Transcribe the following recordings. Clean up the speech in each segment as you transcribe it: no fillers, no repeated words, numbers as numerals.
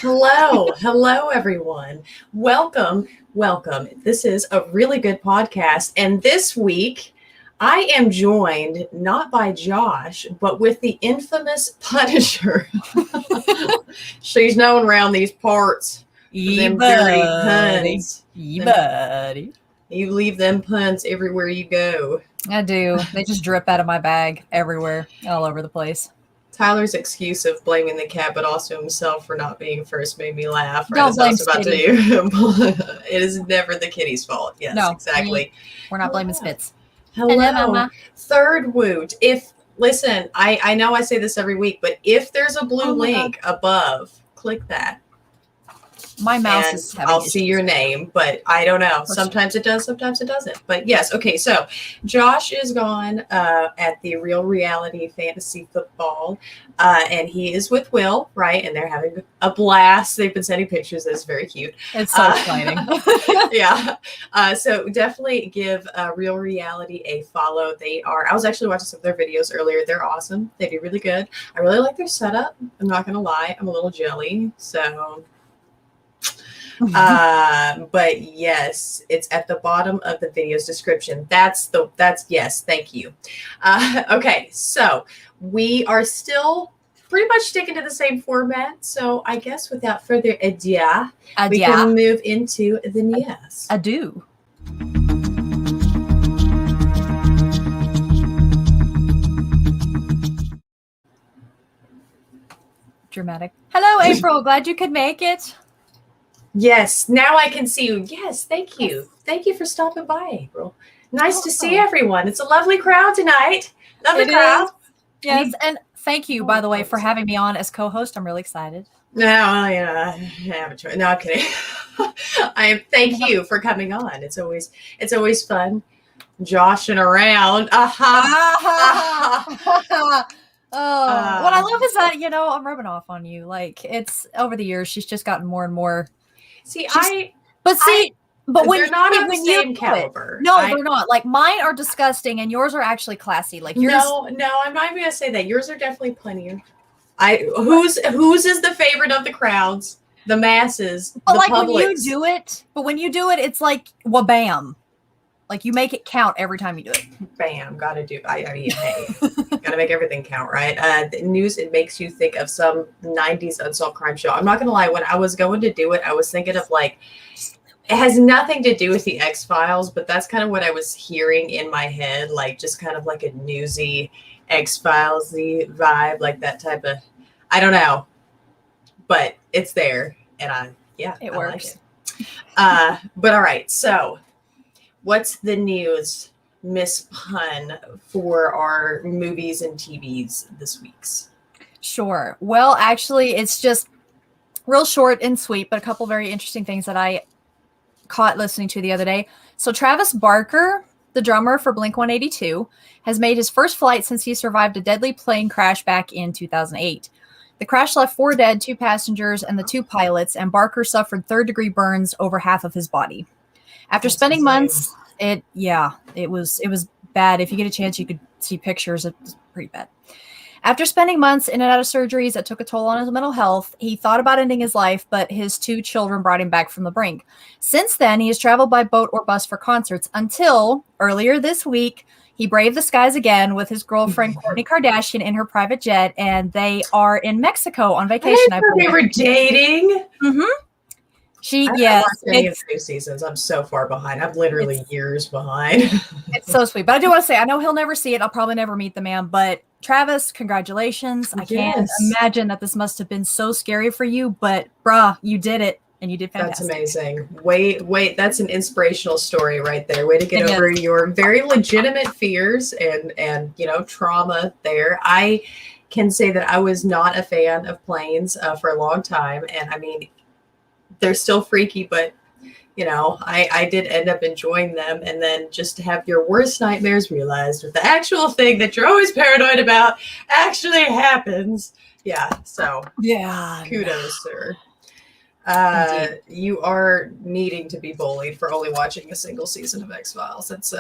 Hello, everyone. Welcome. This is a really good podcast. And this week, I am joined not by Josh, but with the infamous Punisher. She's known around these parts for them dirty puns. Buddy. You leave them puns everywhere you go. I do. They just drip out of my bag everywhere, all over the place. Tyler's excuse of blaming the cat, but also himself for not being first, made me laugh. Right, Don't blame about to Spitty. do. It is never the kitty's fault. Yes, No, exactly. We're not blaming Spitz. Hello, Mama. Third woot. Listen, I know I say this every week, but if there's a blue link above, click that. My mouse and is having I'll issues. see your name, but I don't know. Sometimes it does, sometimes it doesn't. But yes, okay. So Josh is gone at the Real Reality Fantasy Football, and he is with Will, right? And they're having a blast. They've been sending pictures. That's very cute. It's so exciting. Yeah. So definitely give Real Reality a follow. I was actually watching some of their videos earlier. They're awesome. They do really good. I really like their setup. I'm not going to lie. I'm a little jelly. So... but yes, it's at the bottom of the video's description. That's yes, thank you. Okay, so we are still pretty much sticking to the same format. So I guess without further ado, we can move into the news. Ado. Dramatic. Hello, April. Glad you could make it. Yes, now I can see you. Yes, thank you. Thank you for stopping by, April. Nice to see everyone. It's a lovely crowd tonight. Lovely crowd. Yes, and thank you, by the way, for having me on as co-host. I'm really excited. No, I have a choice. No, I'm kidding. Thank you for coming on. It's always fun joshing around. What I love is that, I'm rubbing off on you. Like, it's over the years, she's just gotten more and more. But when they're not of the same caliber. They're not. Like, mine are disgusting, and yours are actually classy. Like, yours. No, I'm not even gonna say that. Yours are definitely punnier. Whose is the favorite of the crowds, the masses, but the like publics. when you do it, it's like wha-bam. Like, you make it count every time you do it. Bam, gotta do. Hey, gotta make everything count, right? The news, it makes you think of some 90s unsolved crime show. I'm not gonna lie, when I was going to do it, I was thinking of like, it has nothing to do with the X-Files, but that's kind of what I was hearing in my head, like just kind of like a newsy X-Files-y vibe, like that type of, I don't know, but it's there, and it works. Like it. But all right, so what's the news, Miss Pun, for our movies and TVs this week's? Sure. Well, actually, it's just real short and sweet, but a couple very interesting things that I caught listening to the other day. So Travis Barker, the drummer for Blink-182, has made his first flight since he survived a deadly plane crash back in 2008. The crash left 4 dead, 2 passengers, and the 2 pilots, and Barker suffered third-degree burns over half of his body. After spending months, it was bad. If you get a chance, you could see pictures. It's pretty bad. After spending months in and out of surgeries that took a toll on his mental health, he thought about ending his life, but his 2 children brought him back from the brink. Since then, he has traveled by boat or bus for concerts until earlier this week, he braved the skies again with his girlfriend, Kourtney Kardashian, in her private jet, and they are in Mexico on vacation. I believe they were dating. Mm-hmm. I haven't watched any of the new seasons. I'm so far behind. I'm literally years behind. It's so sweet. But I do want to say, I know he'll never see it. I'll probably never meet the man. But Travis, congratulations. I can't imagine that this must have been so scary for you. But, brah, you did it. And you did fantastic. That's amazing. Wait. That's an inspirational story right there. Way to get over your very legitimate fears and trauma there. I can say that I was not a fan of planes for a long time. And, I mean, they're still freaky, but I did end up enjoying them. And then just to have your worst nightmares realized with the actual thing that you're always paranoid about actually happens. Yeah. So kudos, sir. You are needing to be bullied for only watching a single season of X-Files. It's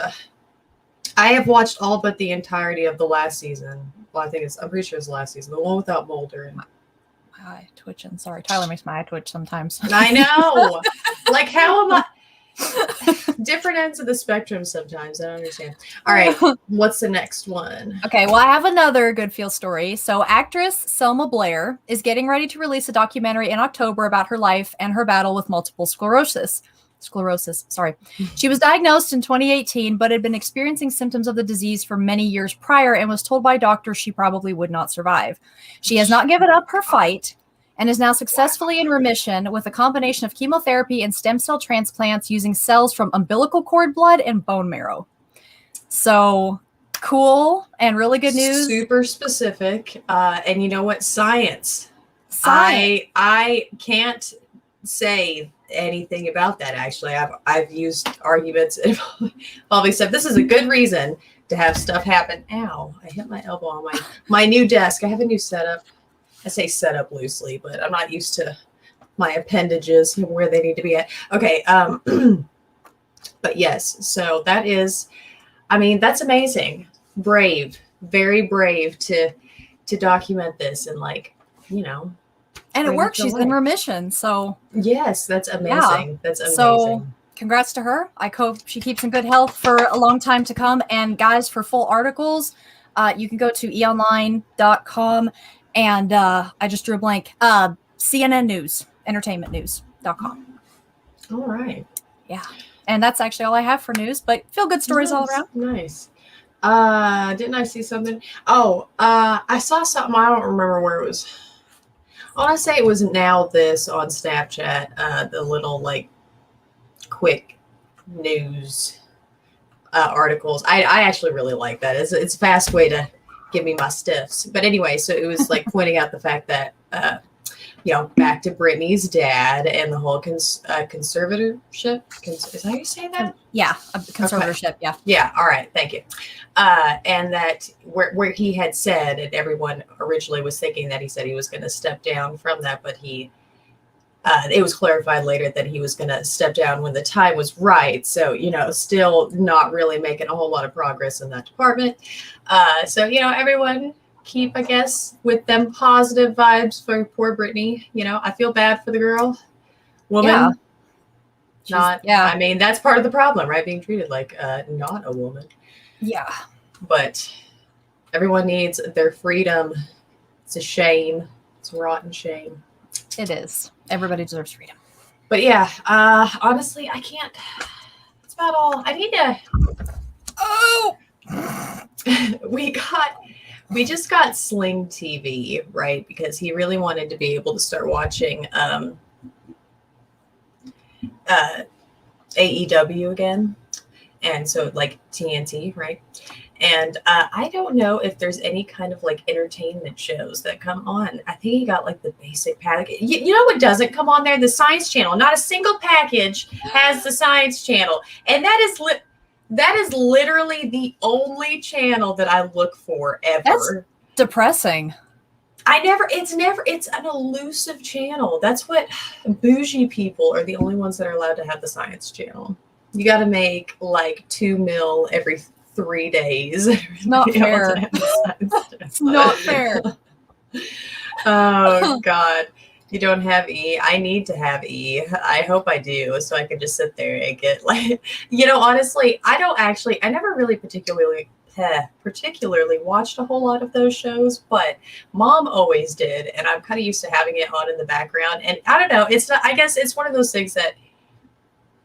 I have watched all but the entirety of the last season. Well, I'm pretty sure it's the last season, the one without Mulder. And eye twitching. Sorry, Tyler makes my eye twitch sometimes. I know. Like, how am I? Different ends of the spectrum sometimes. I don't understand. All right. What's the next one? Okay, well, I have another good feel story. So, actress Selma Blair is getting ready to release a documentary in October about her life and her battle with multiple sclerosis. Sorry. She was diagnosed in 2018, but had been experiencing symptoms of the disease for many years prior and was told by doctors she probably would not survive. She has not given up her fight and is now successfully in remission with a combination of chemotherapy and stem cell transplants using cells from umbilical cord blood and bone marrow. So cool and really good news. Super specific. And you know what? Science. I can't say anything about that. Actually, I've used arguments involving stuff. This is a good reason to have stuff happen. Ow! I hit my elbow on my new desk. I have a new setup. I say setup loosely, but I'm not used to my appendages and where they need to be at. Okay. But yes, so that is, I mean, that's amazing. Brave, very brave to document this and, like, you know. And it works. She's in remission. So yes, that's amazing. Yeah. That's amazing. So congrats to her. I hope she keeps in good health for a long time to come. And guys, for full articles, you can go to eonline.com. And I just drew a blank. CNN News, entertainmentnews.com. All right. Yeah. And that's actually all I have for news, but feel good stories all around. Nice. Didn't I see something? Oh, I saw something. I don't remember where it was. I want to say it was Now This on Snapchat, the little, like, quick news articles. I actually really like that. It's a fast way to give me my stiffs. But anyway, so it was like pointing out the fact that, back to Britney's dad and the whole conservatorship. Is that how you say that? Yeah, a conservatorship. Okay. Yeah. Yeah. All right. Thank you. And that where he had said, and everyone originally was thinking that he said he was going to step down from that, but it was clarified later that he was going to step down when the time was right. So, still not really making a whole lot of progress in that department. So, everyone keep, I guess, with them positive vibes for poor Britney. I feel bad for the girl, woman. Yeah. I mean, that's part of the problem, right? Being treated like not a woman. Yeah. But everyone needs their freedom. It's a shame. It's a rotten shame. It is. Everybody deserves freedom. But yeah, honestly, I can't. That's about all. I need to. Oh, we just got Sling TV, right? Because he really wanted to be able to start watching AEW again, and so like TNT, right? And I don't know if there's any kind of like entertainment shows that come on. I think he got like the basic package. You know what doesn't come on there? The Science Channel. Not a single package has the Science Channel. And that is literally the only channel that I look for ever. That's depressing. It's an elusive channel. That's what bougie people are the only ones that are allowed to have the Science Channel. You got to make like $2 million every 3 days. It's not fair. It's not fair. Oh God. You don't have E. I need to have E. I hope I do, so I can just sit there and get like, honestly, I never really particularly watched a whole lot of those shows, but Mom always did, and I'm kind of used to having it on in the background. And I don't know, I guess it's one of those things that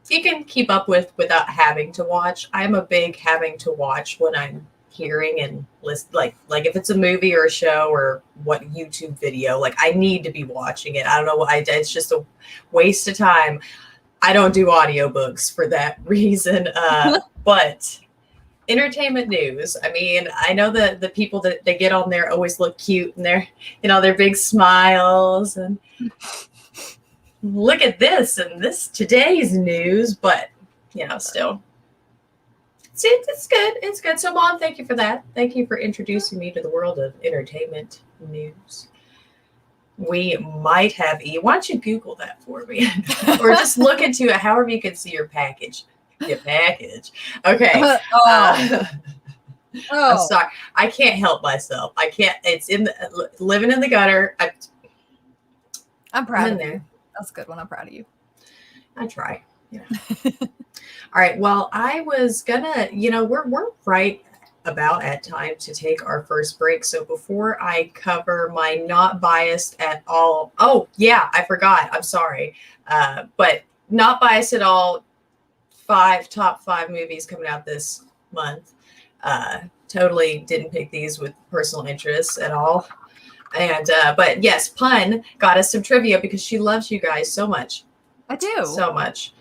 you can keep up with without having to watch. I'm a big having to watch when I'm hearing and listen, like if it's a movie or a show or what YouTube video, like I need to be watching it. I don't know, it's just a waste of time. I don't do audiobooks for that reason. But entertainment news. I mean, I know that the people that they get on there always look cute and their big smiles and look at this and this today's news, but still it's good. It's good. So Mom, thank you for that. Thank you for introducing me to the world of entertainment news. We might have E. Why don't you Google that for me? Or just look into it, however you can see your package. Okay. I'm sorry. I can't help myself. I can't. It's living in the gutter. I'm proud in of there. you. That's a good one. I'm proud of you. I try. Yeah. All right. Well, I was gonna, we're right about at time to take our first break. So before I cover my not biased at all, oh yeah, I forgot. I'm sorry, but not biased at all. Top five movies coming out this month. Totally didn't pick these with personal interests at all. And but yes, Pun got us some trivia because she loves you guys so much. I do. So much.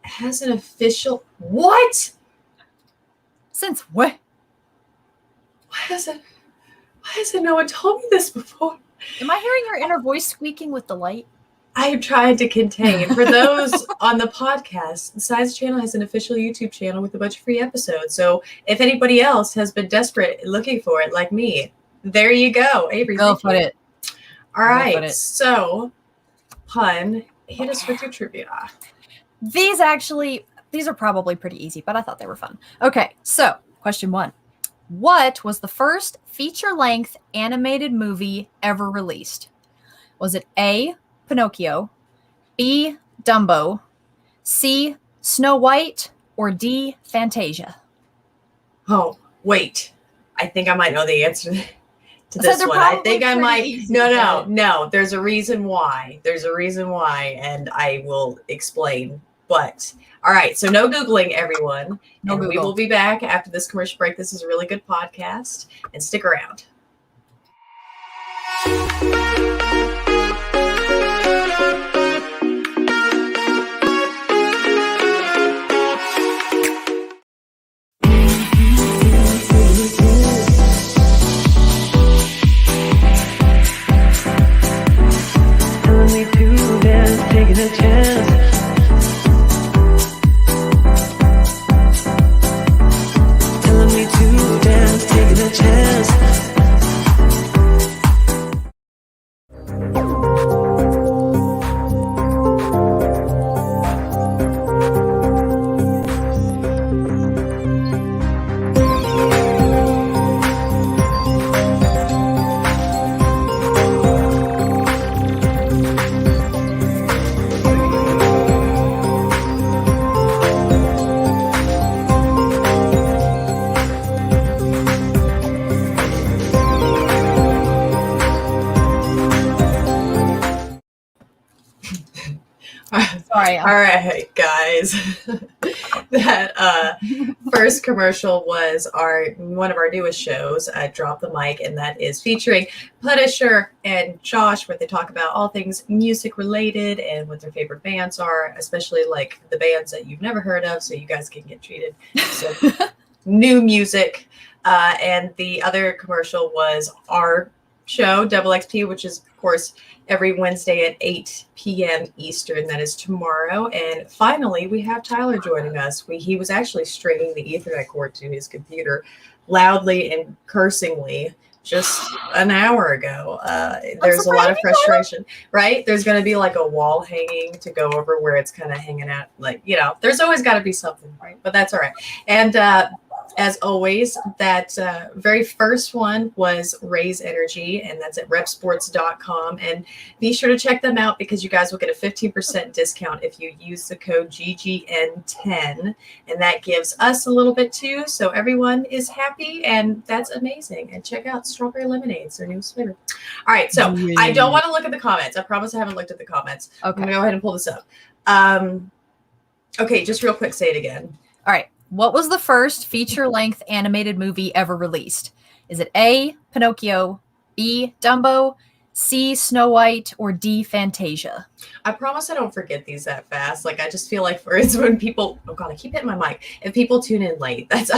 Has an official what? Since when? Why hasn't no one told me this before? Am I hearing your inner voice squeaking with delight? I am trying to contain. For those on the podcast, the Science Channel has an official YouTube channel with a bunch of free episodes. So if anybody else has been desperate looking for it, like me, there you go. Avery, Go put it. All right. So, Pun, hit us with your trivia. These are probably pretty easy, but I thought they were fun. Okay, so question 1. What was the first feature-length animated movie ever released? Was it A, Pinocchio, B, Dumbo, C, Snow White, or D, Fantasia? Oh, wait. I think I might know the answer to this one. I think I might. Easy, no. There's a reason why. And I will explain. But all right, so no Googling, everyone. No Google. We will be back after this commercial break. This is a really good podcast, and stick around. Telling me to dance, taking a chance. Telling me to dance, taking a chance. Sorry. All right, guys. That first commercial was one of our newest shows, Drop the Mic, and that is featuring Punisher and Josh, where they talk about all things music related and what their favorite bands are, especially like the bands that you've never heard of, so you guys can get treated to new music. And the other commercial was our show, Double XP, which is, of course, every Wednesday at 8 p.m. Eastern. That is tomorrow. And finally, we have Tyler joining us. He was actually stringing the Ethernet cord to his computer loudly and cursingly just an hour ago. There's a lot of frustration, right? There's going to be like a wall hanging to go over where it's kind of hanging out. Like, there's always got to be something, right? But that's all right. And as always, that very first one was Raise Energy, and that's at repsports.com. And be sure to check them out because you guys will get a 15% discount if you use the code GGN10. And that gives us a little bit too. So everyone is happy, and that's amazing. And check out Strawberry Lemonade's their new flavor. All right. So I don't want to look at the comments. I promise I haven't looked at the comments. Okay. I'm going to go ahead and pull this up. Okay. Just real quick. Say it again. All right. What was the first feature-length animated movie ever released? Is it A, Pinocchio, B, Dumbo, C, Snow White, or D, Fantasia? I promise I don't forget these that fast. Like, I just feel like, for instance, when people, oh God, I keep hitting my mic. If people tune in late, that's,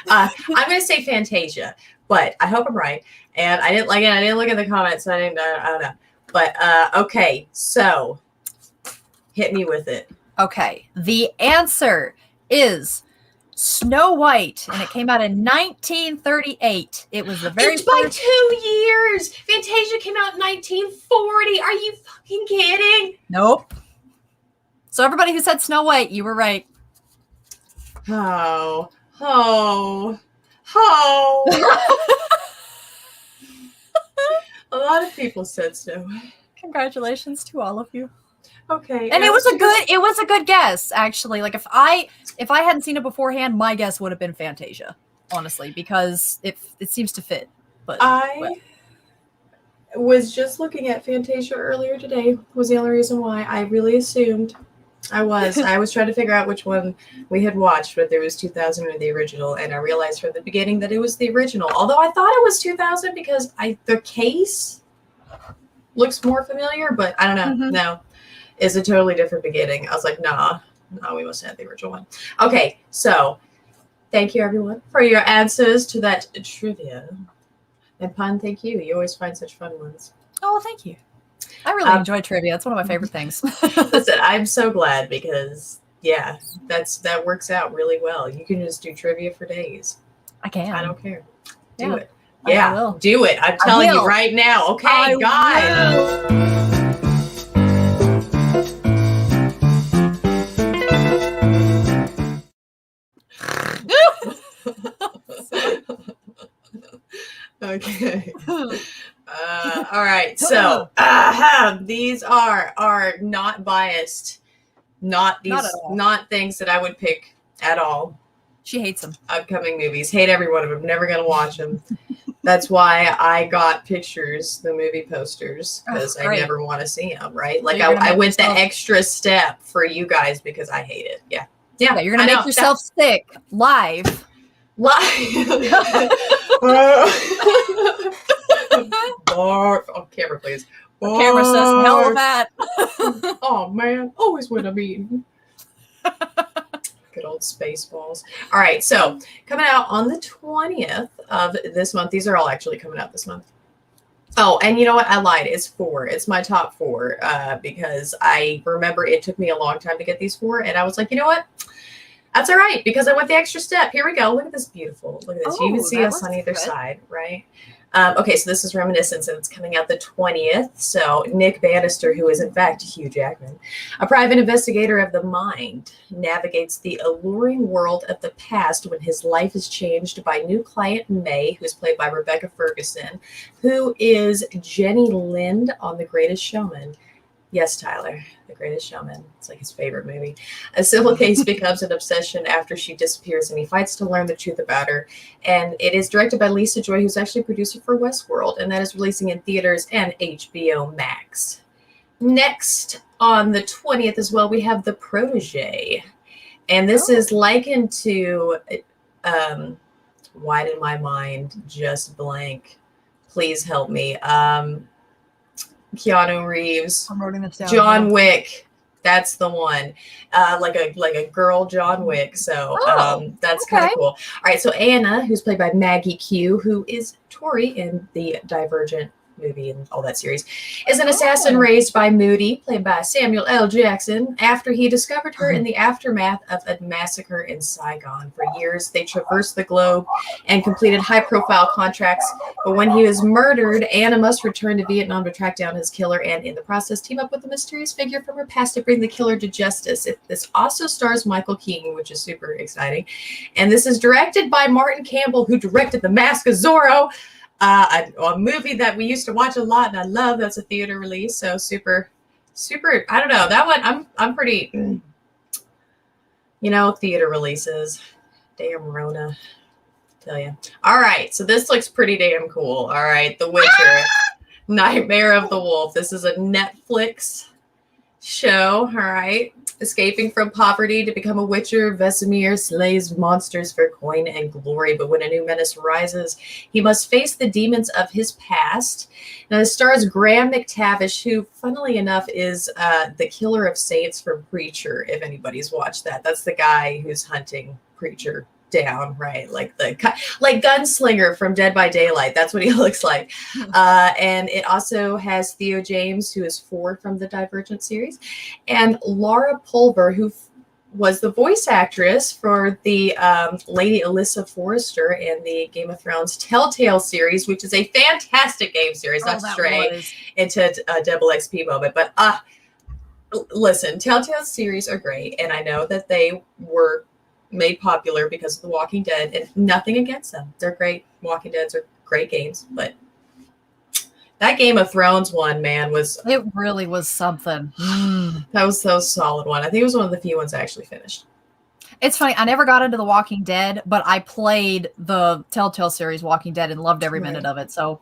I'm going to say Fantasia, but I hope I'm right. And I didn't look at the comments, so I don't know. But, okay, so hit me with it. Okay, the answer is Snow White, and it came out in 1938. It was the very first. By 2 years. Fantasia came out in 1940. Are you fucking kidding? Nope. So everybody who said Snow White, you were right. Oh. A lot of people said Snow White. Congratulations to all of you. Okay. And it was a good guess, actually. Like if I hadn't seen it beforehand, my guess would have been Fantasia, honestly, because it seems to fit. But I was just looking at Fantasia earlier today. Was the only reason why I really assumed I was trying to figure out which one we had watched, whether it was 2000 or the original, and I realized from the beginning that it was the original. Although I thought it was 2000 because the case looks more familiar, but I don't know. Mhm. No, it's a totally different beginning. I was like, no, we must have the original one. Okay, so thank you everyone for your answers to that trivia. And Pun, thank you. You always find such fun ones. oh, thank you. I really enjoy trivia. It's one of my favorite things. Listen, I'm so glad because that works out really well. You can just do trivia for days. I can. I don't care. Do Yeah. it. I Yeah, will. do it. I'm telling you right now. Okay, I guys. Okay. All right. So these are not biased. Not Not these. at all. Not things that I would pick at all. She hates them. Upcoming movies. Hate every one of them. Never gonna watch them. That's why I got pictures, the movie posters, because I great. never want to see them. Right? Like You're gonna I make went the yourself- extra step for you guys because I hate it. Yeah. Yeah, you're gonna I make know. yourself sick live. Live. Barf. Oh, camera, please. The camera says hell of Barf. that. Oh man, always win a meeting. Good old Spaceballs. All right, so coming out on the 20th of this month. These are all actually coming out this month. Oh, and you know what? I lied. It's 4. It's my top 4 because I remember it took me a long time to get these 4, and I was like, you know what? That's all right because I went the extra step. Here we go. Look at this beautiful. Look at this. You can Oh, see that us on looks either good. side, right? Okay, so this is Reminiscence, and it's coming out the 20th. So Nick Bannister, who is in fact Hugh Jackman, a private investigator of the mind, navigates the alluring world of the past when his life is changed by new client May, who's played by Rebecca Ferguson, who is Jenny Lind on The Greatest Showman. Yes, Tyler, The Greatest Showman. It's like his favorite movie. A civil case becomes an obsession after she disappears, and he fights to learn the truth about her. And it is directed by Lisa Joy, who's actually a producer for Westworld, and that is releasing in theaters and HBO Max. Next, on the 20th as well, we have The Protege. And this is likened to why did my mind just blank? Please help me. Keanu Reeves, I'm writing this down. John Wick. That's the one. Like a girl John Wick. So that's kind of okay. cool. All right. So Anna, who's played by Maggie Q, who is Tori in the Divergent movie and all that series, is an assassin raised by Moody, played by Samuel L. Jackson, after he discovered her in the aftermath of a massacre in Saigon. For years, they traversed the globe and completed high-profile contracts. But when he was murdered, Anna must return to Vietnam to track down his killer and, in the process, team up with a mysterious figure from her past to bring the killer to justice. This also stars Michael Keaton, which is super exciting. And this is directed by Martin Campbell, who directed The Mask of Zorro, a movie that we used to watch a lot and I love. That's a theater release. So super, I don't know. That one, I'm pretty, theater releases. Damn Rona. Tell you. All right. So this looks pretty damn cool. All right. The Witcher. Nightmare of the Wolf. This is a Netflix show. All right. Escaping from poverty to become a witcher, Vesemir slays monsters for coin and glory. But when a new menace rises, he must face the demons of his past. Now, it stars Graham McTavish, who, funnily enough, is the killer of saints from Preacher, if anybody's watched that. That's the guy who's hunting Preacher down, right? Like Gunslinger from Dead by Daylight. That's what he looks like. And it also has Theo James, who is Ford from the Divergent series, and Laura Pulver, who was the voice actress for the Lady Alyssa Forrester in the Game of Thrones Telltale series, which is a fantastic game series. Not stray into a double XP moment, but listen, Telltale series are great, and I know that they were made popular because of The Walking Dead, and nothing against them. They're great. Walking Deads are great games, but That Game of Thrones one, man, It really was something. that was a solid one. I think it was one of the few ones I actually finished. It's funny. I never got into The Walking Dead, but I played the Telltale series Walking Dead and loved every minute of it. So,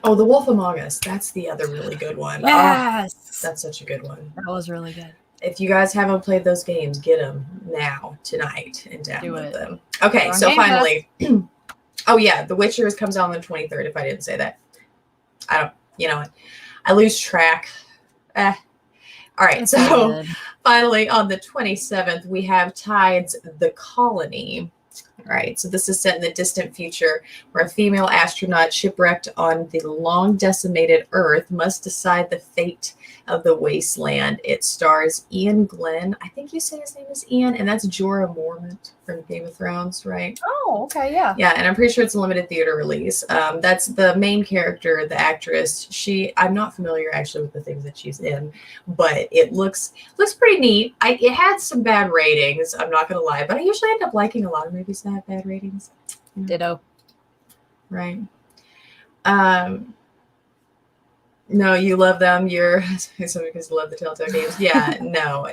oh, The Wolf Among Us. That's the other really good one. yes, That's such a good one. that was really good. If you guys haven't played those games, get them now, tonight, and download it. them. Okay, so finally, oh yeah, The Witcher comes out on the 23rd. If I didn't say that, I don't. You know what? I lose track. All right, It's so all good. finally on the 27th, we have Tide's The Colony. All right, so this is set in the distant future where a female astronaut shipwrecked on the long decimated Earth must decide the fate of the wasteland. It stars Ian Glenn. I think you say his name is Ian, and that's Jorah Mormont from Game of Thrones, right? Oh, okay, yeah. Yeah, and I'm pretty sure it's a limited theater release. That's the main character, the actress. I'm not familiar actually with the things that she's in, but it looks pretty neat. It had some bad ratings, I'm not gonna lie, but I usually end up liking a lot of movies that have bad ratings. Ditto. Right. No, you love them. You're because you love the Telltale games. Yeah, no,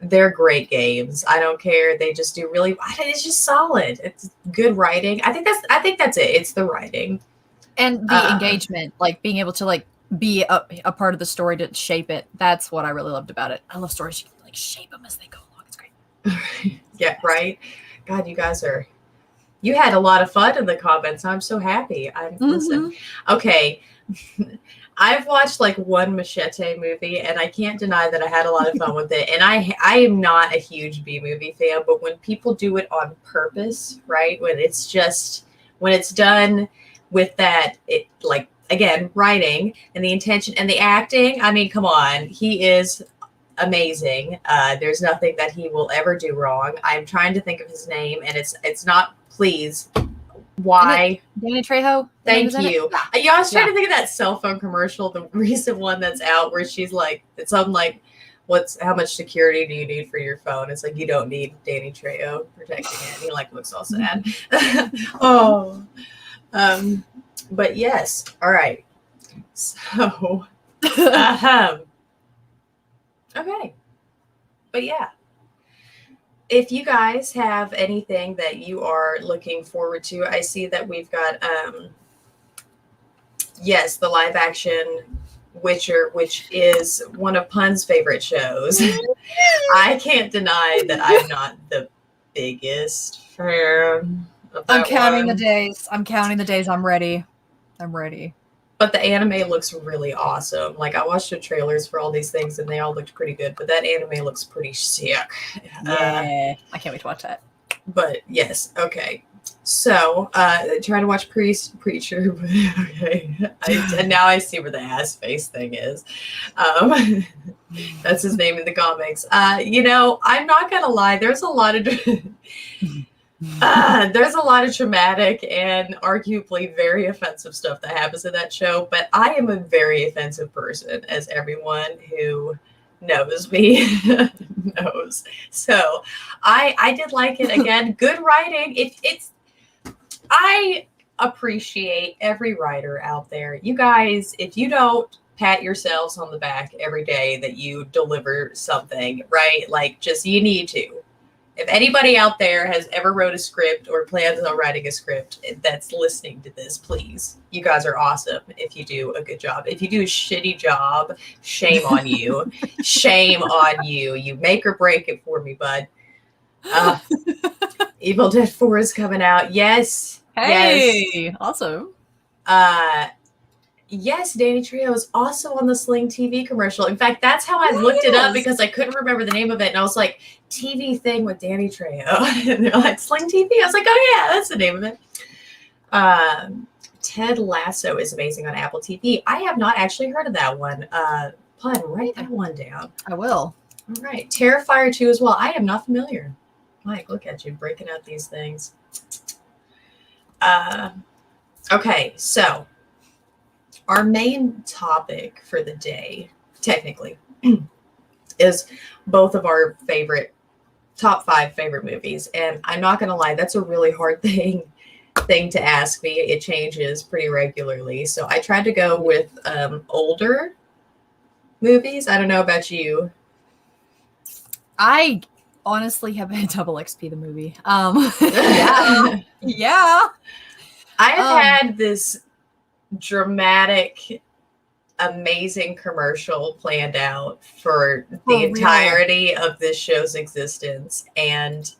they're great games. I don't care. They just do really. It's just solid. It's good writing. I think that's it. It's the writing And the engagement, like being able to like be a part of the story to shape it. That's what I really loved about it. I love stories you can like shape them as they go along. It's great. Yeah, right. God, you had a lot of fun in the comments. I'm so happy. Listen. Okay. I've watched like one Machete movie, and I can't deny that I had a lot of fun with it. And I am not a huge B movie fan, but when people do it on purpose, right? When it's done with that, it like again writing and the intention and the acting. I mean, come on, he is amazing. There's nothing that he will ever do wrong. I'm trying to think of his name, and it's not. Please. Why? Danny Trejo. Thank you. Yeah, I was trying to think of that cell phone commercial, the recent one that's out where she's like, it's something like, how much security do you need for your phone? It's like, you don't need Danny Trejo protecting it. And he like looks all sad. Oh, but yes. All right. So, okay. But yeah. If you guys have anything that you are looking forward to, I see that we've got, yes, the live action Witcher, which is one of Pun's favorite shows. I can't deny that I'm not the biggest fan of that I'm counting one. the days. I'm ready. But the anime looks really awesome. Like, I watched the trailers for all these things, and they all looked pretty good. But that anime looks pretty sick. Yeah, I can't wait to watch that. But yes, okay. So, trying to watch Preacher. Okay, and now I see where the ass face thing is. That's his name in the comics. I'm not gonna lie. There's a lot of traumatic and arguably very offensive stuff that happens in that show. But I am a very offensive person, as everyone who knows me knows. So I did like it. Again, good writing. I appreciate every writer out there. You guys, if you don't pat yourselves on the back every day that you deliver something, right? Like, just, you need to. If anybody out there has ever wrote a script or plans on writing a script that's listening to this, please, you guys are awesome if you do a good job. If you do a shitty job, shame on you. Shame on you. You make or break it for me, bud. Evil Dead 4 is coming out. Yes. Hey, yes. Awesome. Yes, Danny Trejo is also on the Sling TV commercial. In fact, that's how I looked it up, because I couldn't remember the name of it. And I was like, TV thing with Danny Trejo. And they're like, Sling TV? I was like, oh yeah, that's the name of it. Ted Lasso is amazing on Apple TV. I have not actually heard of that one. Pun, write that one down. I will. All right. Terrifier 2 as well. I am not familiar. Mike, look at you breaking out these things. Okay, so our main topic for the day, technically, is both of our top 5 favorite movies. And I'm not going to lie, that's a really hard thing thing to ask me. It changes pretty regularly. So I tried to go with older movies. I don't know about you. I honestly have been Double XP the movie. Yeah. Yeah. I have had this dramatic, amazing commercial planned out for the real. entirety of this show's existence, and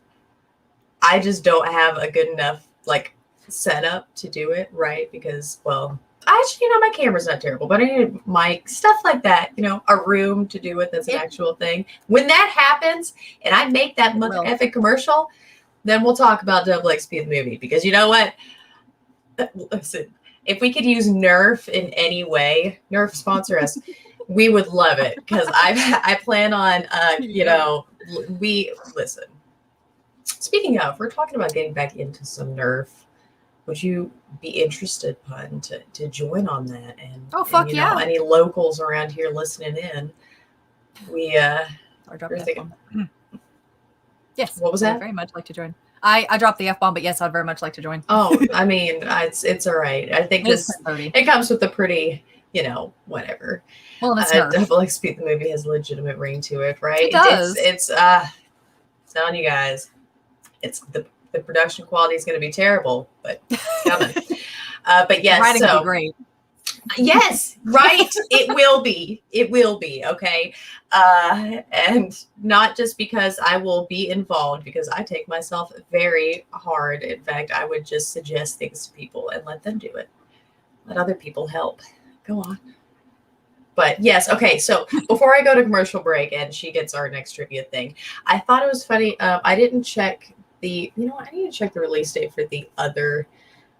I just don't have a good enough like setup to do it right because, well, actually, my camera's not terrible, but I need a mic, stuff like that, a room to do it that's an actual thing. When that happens and I make that mother effing commercial, then we'll talk about Double XP the movie, because you know what? Listen, if we could use Nerf in any way, Nerf sponsor us, we would love it, because I plan on, listen. Speaking of, we're talking about getting back into some Nerf. Would you be interested, Pun, to join on that? And yeah. Any locals around here listening in, we yes. What was that? I'd very much like to join. I dropped the F-bomb, but yes, I'd very much like to join. Oh, I mean, it's all right. I think it comes with a pretty, whatever. Well, it's Double XP the movie has a legitimate ring to it, right? It does. It's telling you guys, it's the production quality is going to be terrible, but it's coming. But yes, writing will be great. Yes, right. It will be. It will be. Okay. And not just because I will be involved, because I take myself very hard. In fact, I would just suggest things to people and let them do it. Let other people help. Go on. But yes. Okay. So before I go to commercial break and she gets our next trivia thing, I thought it was funny. I didn't check I need to check the release date for the other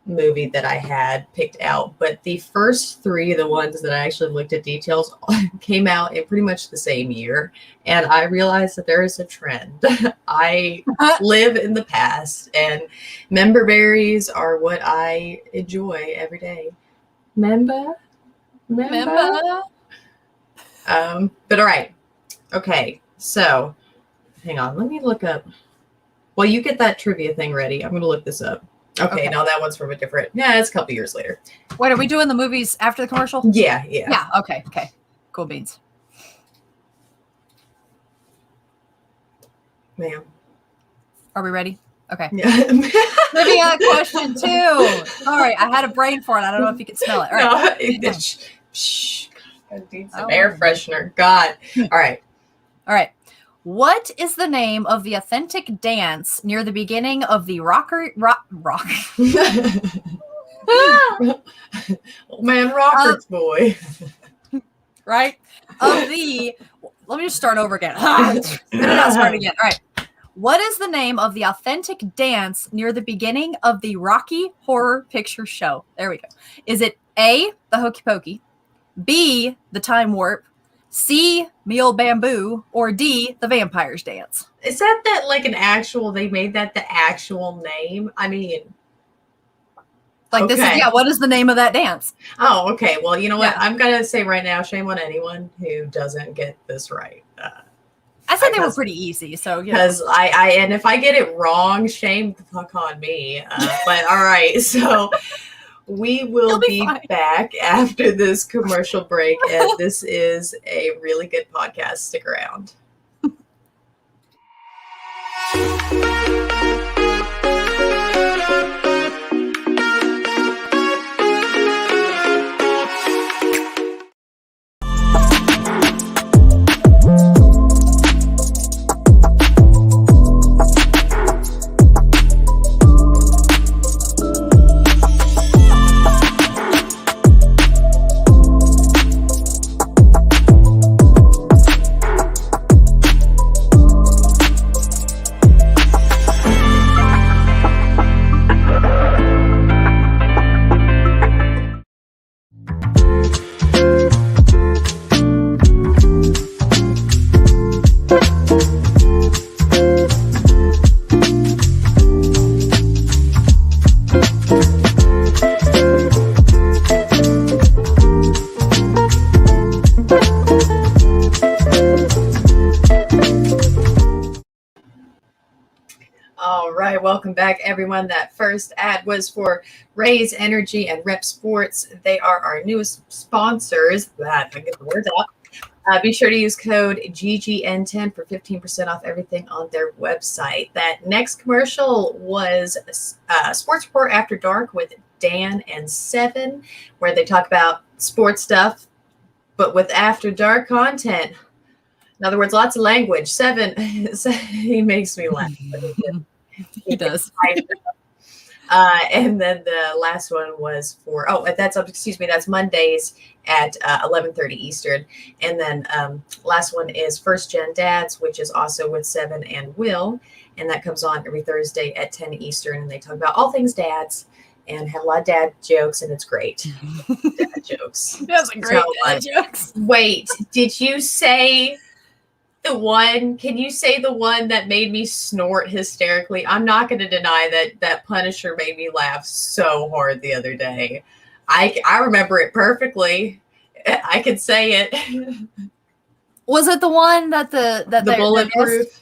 movie that I had picked out, but the first three, the ones that I actually looked at details, came out in pretty much the same year, and I realized that there is a trend. I live in the past, and member berries are what I enjoy every day. Member. But all right, okay. So, hang on. Let me look up. Well, you get that trivia thing ready. I'm going to look this up. Okay, now that one's from a different. Yeah, it's a couple years later. Wait, are we doing the movies after the commercial? Yeah. Yeah. Okay. Cool beans. Ma'am. Are we ready? Okay. Yeah. Trivia question 2. All right, I had a brain fart. I don't know if you can smell it. All right. No, shh. I need some air freshener. God. All right. What is the name of the authentic dance near the beginning of the rock? Old man Rockers boy. Right? Let me just start over again. Start again. All right. What is the name of the authentic dance near the beginning of the Rocky Horror Picture Show? There we go. Is it A, the Hokey Pokey, B, the Time Warp, C, Me Old Bamboo, or D, the Vampires Dance? Is that like an actual, they made that the actual name? I mean, like this is, what is the name of that dance? Oh, okay. Well, you know what? I'm going to say right now, shame on anyone who doesn't get this right. I said they were pretty easy, so because and if I get it wrong, shame the fuck on me. But all right, so we will be back after this commercial break, and this is a really good podcast. Stick around. everyone, that first ad was for Raise Energy and Rep Sports. They are our newest sponsors. That I get the words out. Be sure to use code GGN10 for 15% off everything on their website. That next commercial was Sports Report After Dark with Dan and Seven, where they talk about sports stuff, but with after dark content. In other words, lots of language. Seven, he makes me laugh. He does. And then the last one was that's Mondays at 11:30 Eastern. And then last one is First Gen Dads, which is also with Seven and Will. And that comes on every Thursday at 10 Eastern. And they talk about all things dads and have a lot of dad jokes, and it's great. Dad jokes. That's a great dad jokes. Wait, did you say the one? Can you say the one that made me snort hysterically? I'm not going to deny that Punisher made me laugh so hard the other day. I remember it perfectly. I could say it. Was it the one that the bulletproof?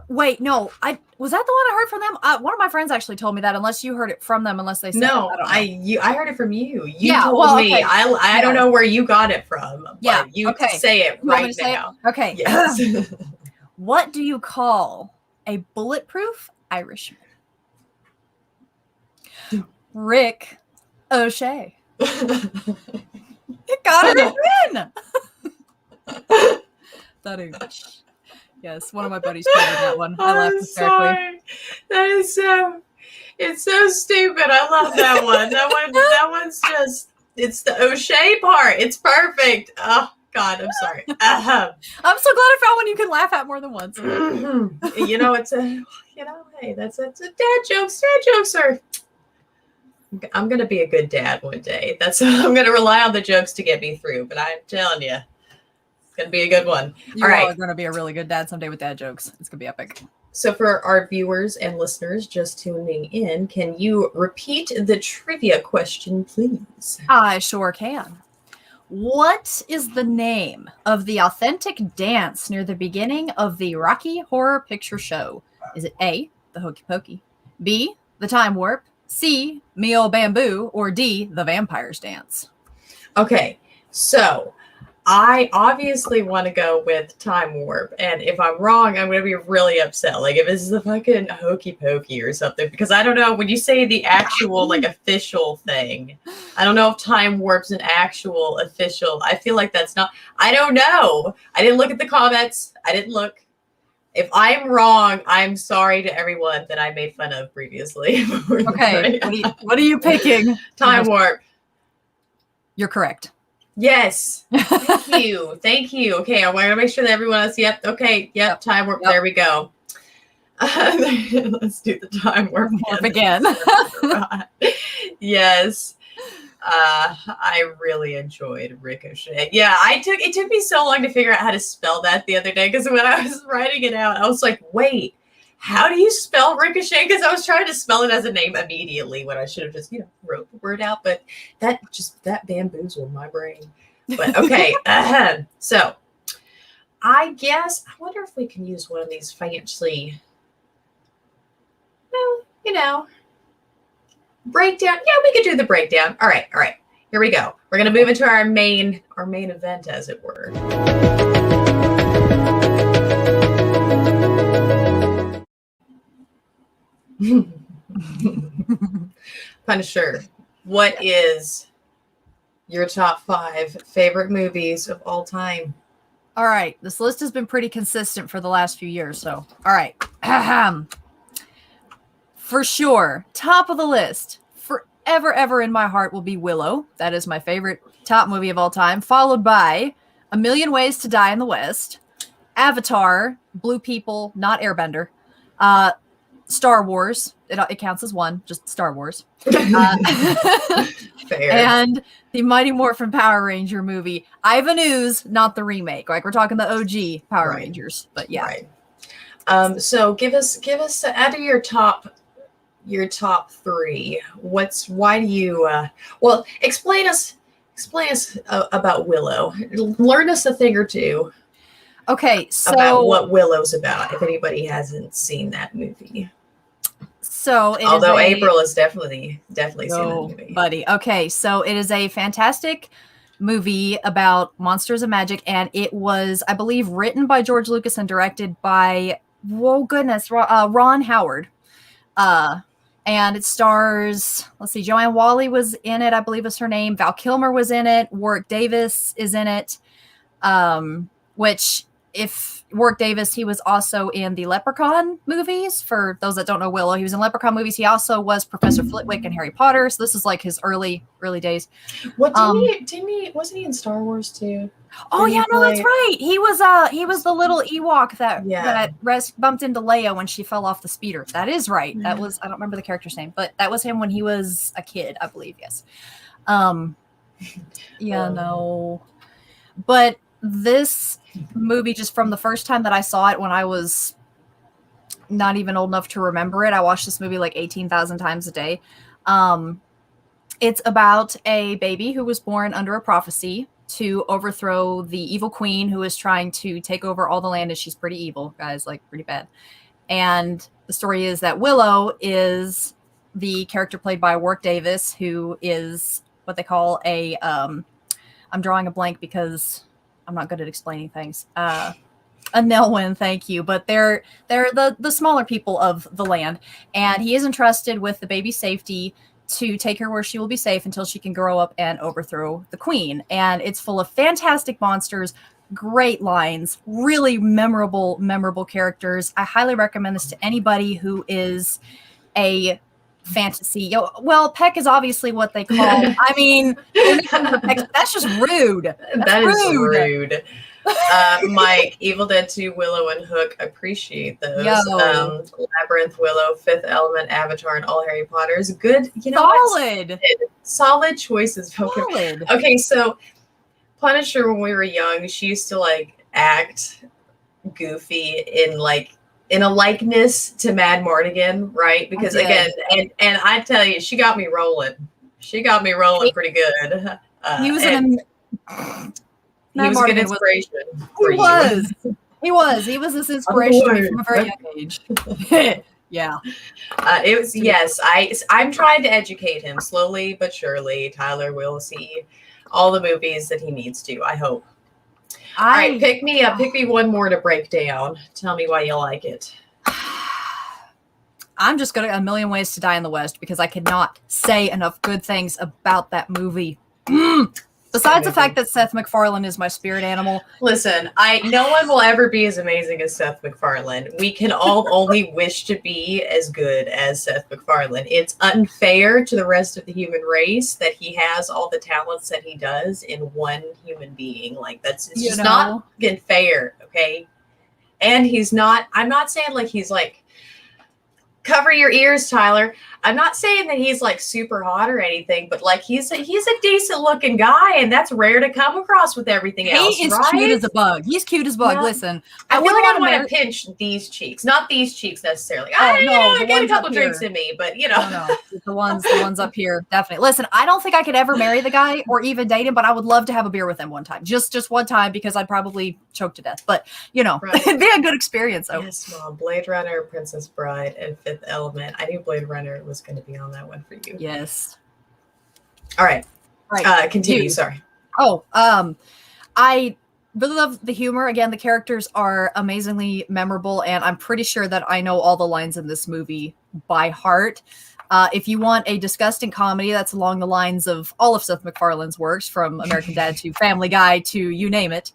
Wait, no. Was that the one I heard from them? One of my friends actually told me that. Unless you heard it from them, unless they said no, it, I heard it from you. You told me. Okay. I don't know where you got it from. But you say it right now. Okay. Yes. What do you call a bulletproof Irishman? Rick O'Shea. You got it in. That is. Yes, one of my buddies told me that one. I laughed hysterically. That is it's so stupid. I love that one. That one's just, it's the O'Shea part. It's perfect. Oh God, I'm sorry. I'm so glad I found one you can laugh at more than once. Hey, that's a dad jokes. Dad jokes are. I'm gonna be a good dad one day. I'm gonna rely on the jokes to get me through. But I'm telling you, it's gonna be a good one. You are going to be a really good dad someday with dad jokes. It's gonna be epic. So for our viewers and listeners just tuning in, can you repeat the trivia question, please? I sure can. What is the name of the authentic dance near the beginning of the Rocky Horror Picture Show? Is it A, the Hokey Pokey, B, the Time Warp, C, Me Ol' Bamboo, or D, the Vampire's Dance? Okay, so I obviously want to go with Time Warp, and if I'm wrong, I'm going to be really upset. Like if it's the fucking Hokey Pokey or something, because I don't know, when you say the actual official thing, I don't know if Time Warp's an actual official. I feel like that's not. I don't know. I didn't look at the comments. I didn't look. If I'm wrong, I'm sorry to everyone that I made fun of previously. Okay, what are you picking? Time Warp. You're correct. Yes. Thank you. Okay, I want to make sure that everyone else. Yep. Okay. Yep. Time Warp. Yep. There we go. Let's do the Time Warp again. Yes. I really enjoyed Ricochet. Yeah, it took me so long to figure out how to spell that the other day, because when I was writing it out, I was like, wait, how do you spell Ricochet? Because I was trying to spell it as a name immediately when I should have just, wrote the word out. But that bamboozled my brain. But okay. So I guess, I wonder if we can use one of these fancy, breakdown. Yeah, we could do the breakdown. All right. Here we go. We're going to move into our main event, as it were. Punisher, what is your top 5 favorite movies of all time? All right. This list has been pretty consistent for the last few years. So, all right. For sure, top of the list, forever, ever in my heart will be Willow. That is my favorite top movie of all time, followed by A Million Ways to Die in the West, Avatar, Blue People, not Airbender, Star Wars. It counts as one, just Star Wars. Fair. And the Mighty Morphin Power Ranger movie, Ivan Ooze, not the remake. Like we're talking the OG Power Rangers, but yeah. Right. So give us out of your top 3. Why do you? Well, explain us about Willow. Learn us a thing or two. Okay, about so what Willow's about. If anybody hasn't seen that movie, so it is although a April has definitely seen that oh, movie. buddy. Okay, so it is a fantastic movie about monsters and magic, and it was, I believe, written by George Lucas and directed by, whoa, goodness, Ron Howard. And it stars, let's see, Joanne Whalley was in it, I believe is her name. Val Kilmer was in it. Warwick Davis is in it. Which, if Warwick Davis, he was also in the Leprechaun movies. For those that don't know Willow, he was in Leprechaun movies. He also was Professor Flitwick in Harry Potter. So this is like his early days. What didn't he wasn't he in Star Wars too? Oh Didn't yeah, he no, that's play- right. He was the little Ewok that Yeah. bumped into Leia when she fell off the speeder. That is right. That was, I don't remember the character's name, but that was him when he was a kid, I believe. Yes. No. But this movie, just from the first time that I saw it when I was not even old enough to remember it, I watched this movie like 18,000 times a day. It's about a baby who was born under a prophecy to overthrow the evil queen who is trying to take over all the land, and she's pretty evil, guys, like pretty bad. And the story is that Willow is the character played by Warwick Davis, who is what they call a I'm drawing a blank because I'm not good at explaining things. A Nelwyn, thank you. But they're the smaller people of the land, and he is entrusted with the baby's safety to take her where she will be safe until she can grow up and overthrow the queen. And it's full of fantastic monsters, great lines, really memorable characters. I highly recommend this to anybody who is a fantasy. Well, Peck is obviously what they call. I mean, that's just rude. That is rude. Mike, Evil Dead 2, Willow, and Hook, appreciate those. Yo. Labyrinth, Willow, Fifth Element, Avatar, and all Harry Potters. Good, Solid. Solid choices. Solid. Okay, so Punisher, when we were young, she used to like act goofy in a likeness to Mad Mardigan, right? Because again, and I tell you, she got me rolling. She got me rolling pretty good. He was he was a good inspiration. He was this inspiration to me from a very young age. Yeah. It was, yes. I'm trying to educate him slowly but surely. Tyler will see all the movies that he needs to, I hope. All right, pick me one more to break down. Tell me why you like it. I'm just gonna A Million Ways to Die in the West because I cannot say enough good things about that movie. Besides the fact that Seth MacFarlane is my spirit animal. Listen, no one will ever be as amazing as Seth MacFarlane. We can all only wish to be as good as Seth MacFarlane. It's unfair to the rest of the human race that he has all the talents that he does in one human being. Like it's just not fair, okay? And I'm not saying like he's like, cover your ears, Tyler. I'm not saying that he's like super hot or anything, but like he's a decent looking guy, and that's rare to come across with everything else. He is right? cute as a bug. He's cute as a bug. Yeah. Listen, I feel like I want to pinch these cheeks, not these cheeks necessarily. I get a couple drinks in me, but no, the ones up here, definitely. Listen, I don't think I could ever marry the guy or even date him, but I would love to have a beer with him one time, just one time, because I'd probably choke to death. But right. It'd be a good experience. Though. Yes, Mom. Blade Runner, Princess Bride, and Fifth Element. I knew Blade Runner was going to be on that one for you. Yes. All right. Continue. Sorry. I really love the humor. Again, the characters are amazingly memorable, and I'm pretty sure that I know all the lines in this movie by heart. If you want a disgusting comedy that's along the lines of all of Seth MacFarlane's works, from American Dad to Family Guy to you name it,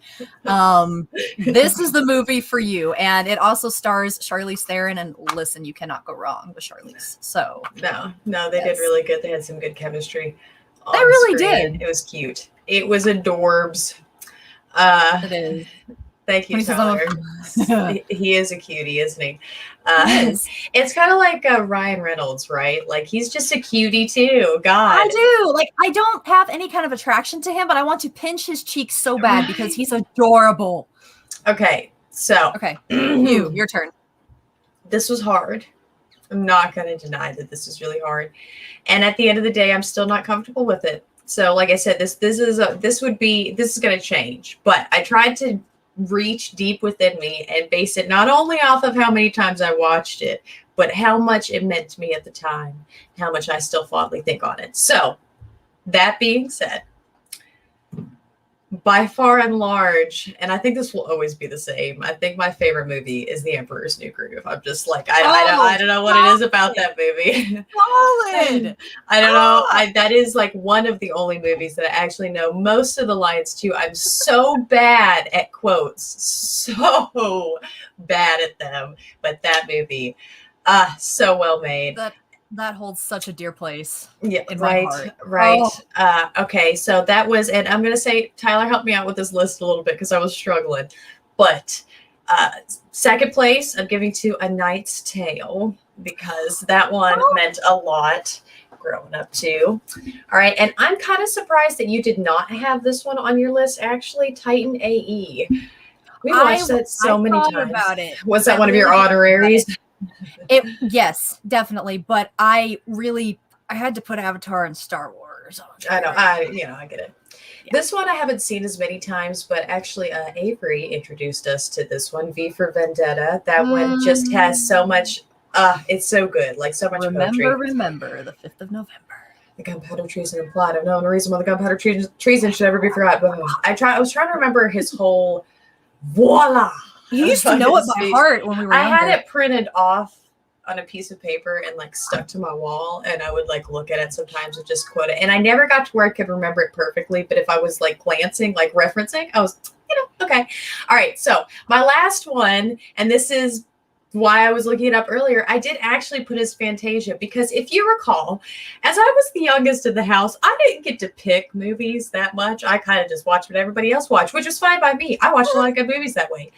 this is the movie for you. And it also stars Charlize Theron, and listen, you cannot go wrong with Charlize. So no, they did really good. They had some good chemistry. They really did. It was cute. It was adorbs. It is. Thank you, Tyler. He is a cutie, isn't he? Yes. It's kind of like Ryan Reynolds, right? Like he's just a cutie too. God, I do. Like I don't have any kind of attraction to him, but I want to pinch his cheeks so bad because he's adorable. Okay, so your turn. This was hard. I'm not going to deny that this is really hard, and at the end of the day, I'm still not comfortable with it. So, like I said, this is going to change. But I tried to reach deep within me and base it not only off of how many times I watched it, but how much it meant to me at the time, how much I still fondly think on it. So, that being said, by far and large, and I think this will always be the same, I think my favorite movie is The Emperor's New Groove. I'm just like, I don't know what it is about that movie. Solid. I don't know. That is like one of the only movies that I actually know most of the lines to. I'm so bad at quotes, so bad at them. But that movie, so well made. That holds such a dear place. Yeah, in my heart. Right. Okay, so that was, and I'm gonna say, Tyler, help me out with this list a little bit because I was struggling. But second place, I'm giving to A Knight's Tale because that one meant a lot growing up too. All right, and I'm kind of surprised that you did not have this one on your list. Actually, Titan AE. We watched that so many times. About it. Was that one of your honoraries? Yes, definitely. But I had to put Avatar and Star Wars on. I know. I get it. Yeah. This one I haven't seen as many times, but actually Avery introduced us to this one, V for Vendetta. That one just has so much. It's so good. Like so much poetry. Remember the 5th of November. The gunpowder treason and plot. No reason why the gunpowder treason should ever be forgotten. I was trying to remember his whole voila. You used to know it by heart when we were younger. I had it printed off on a piece of paper and like stuck to my wall, and I would like look at it sometimes and just quote it. And I never got to where I could remember it perfectly, but if I was like glancing, like referencing, I was, okay. All right. So my last one, and this is why I was looking it up earlier, I did actually put as Fantasia because if you recall, as I was the youngest of the house, I didn't get to pick movies that much. I kind of just watched what everybody else watched, which was fine by me. I watched a lot of good movies that way.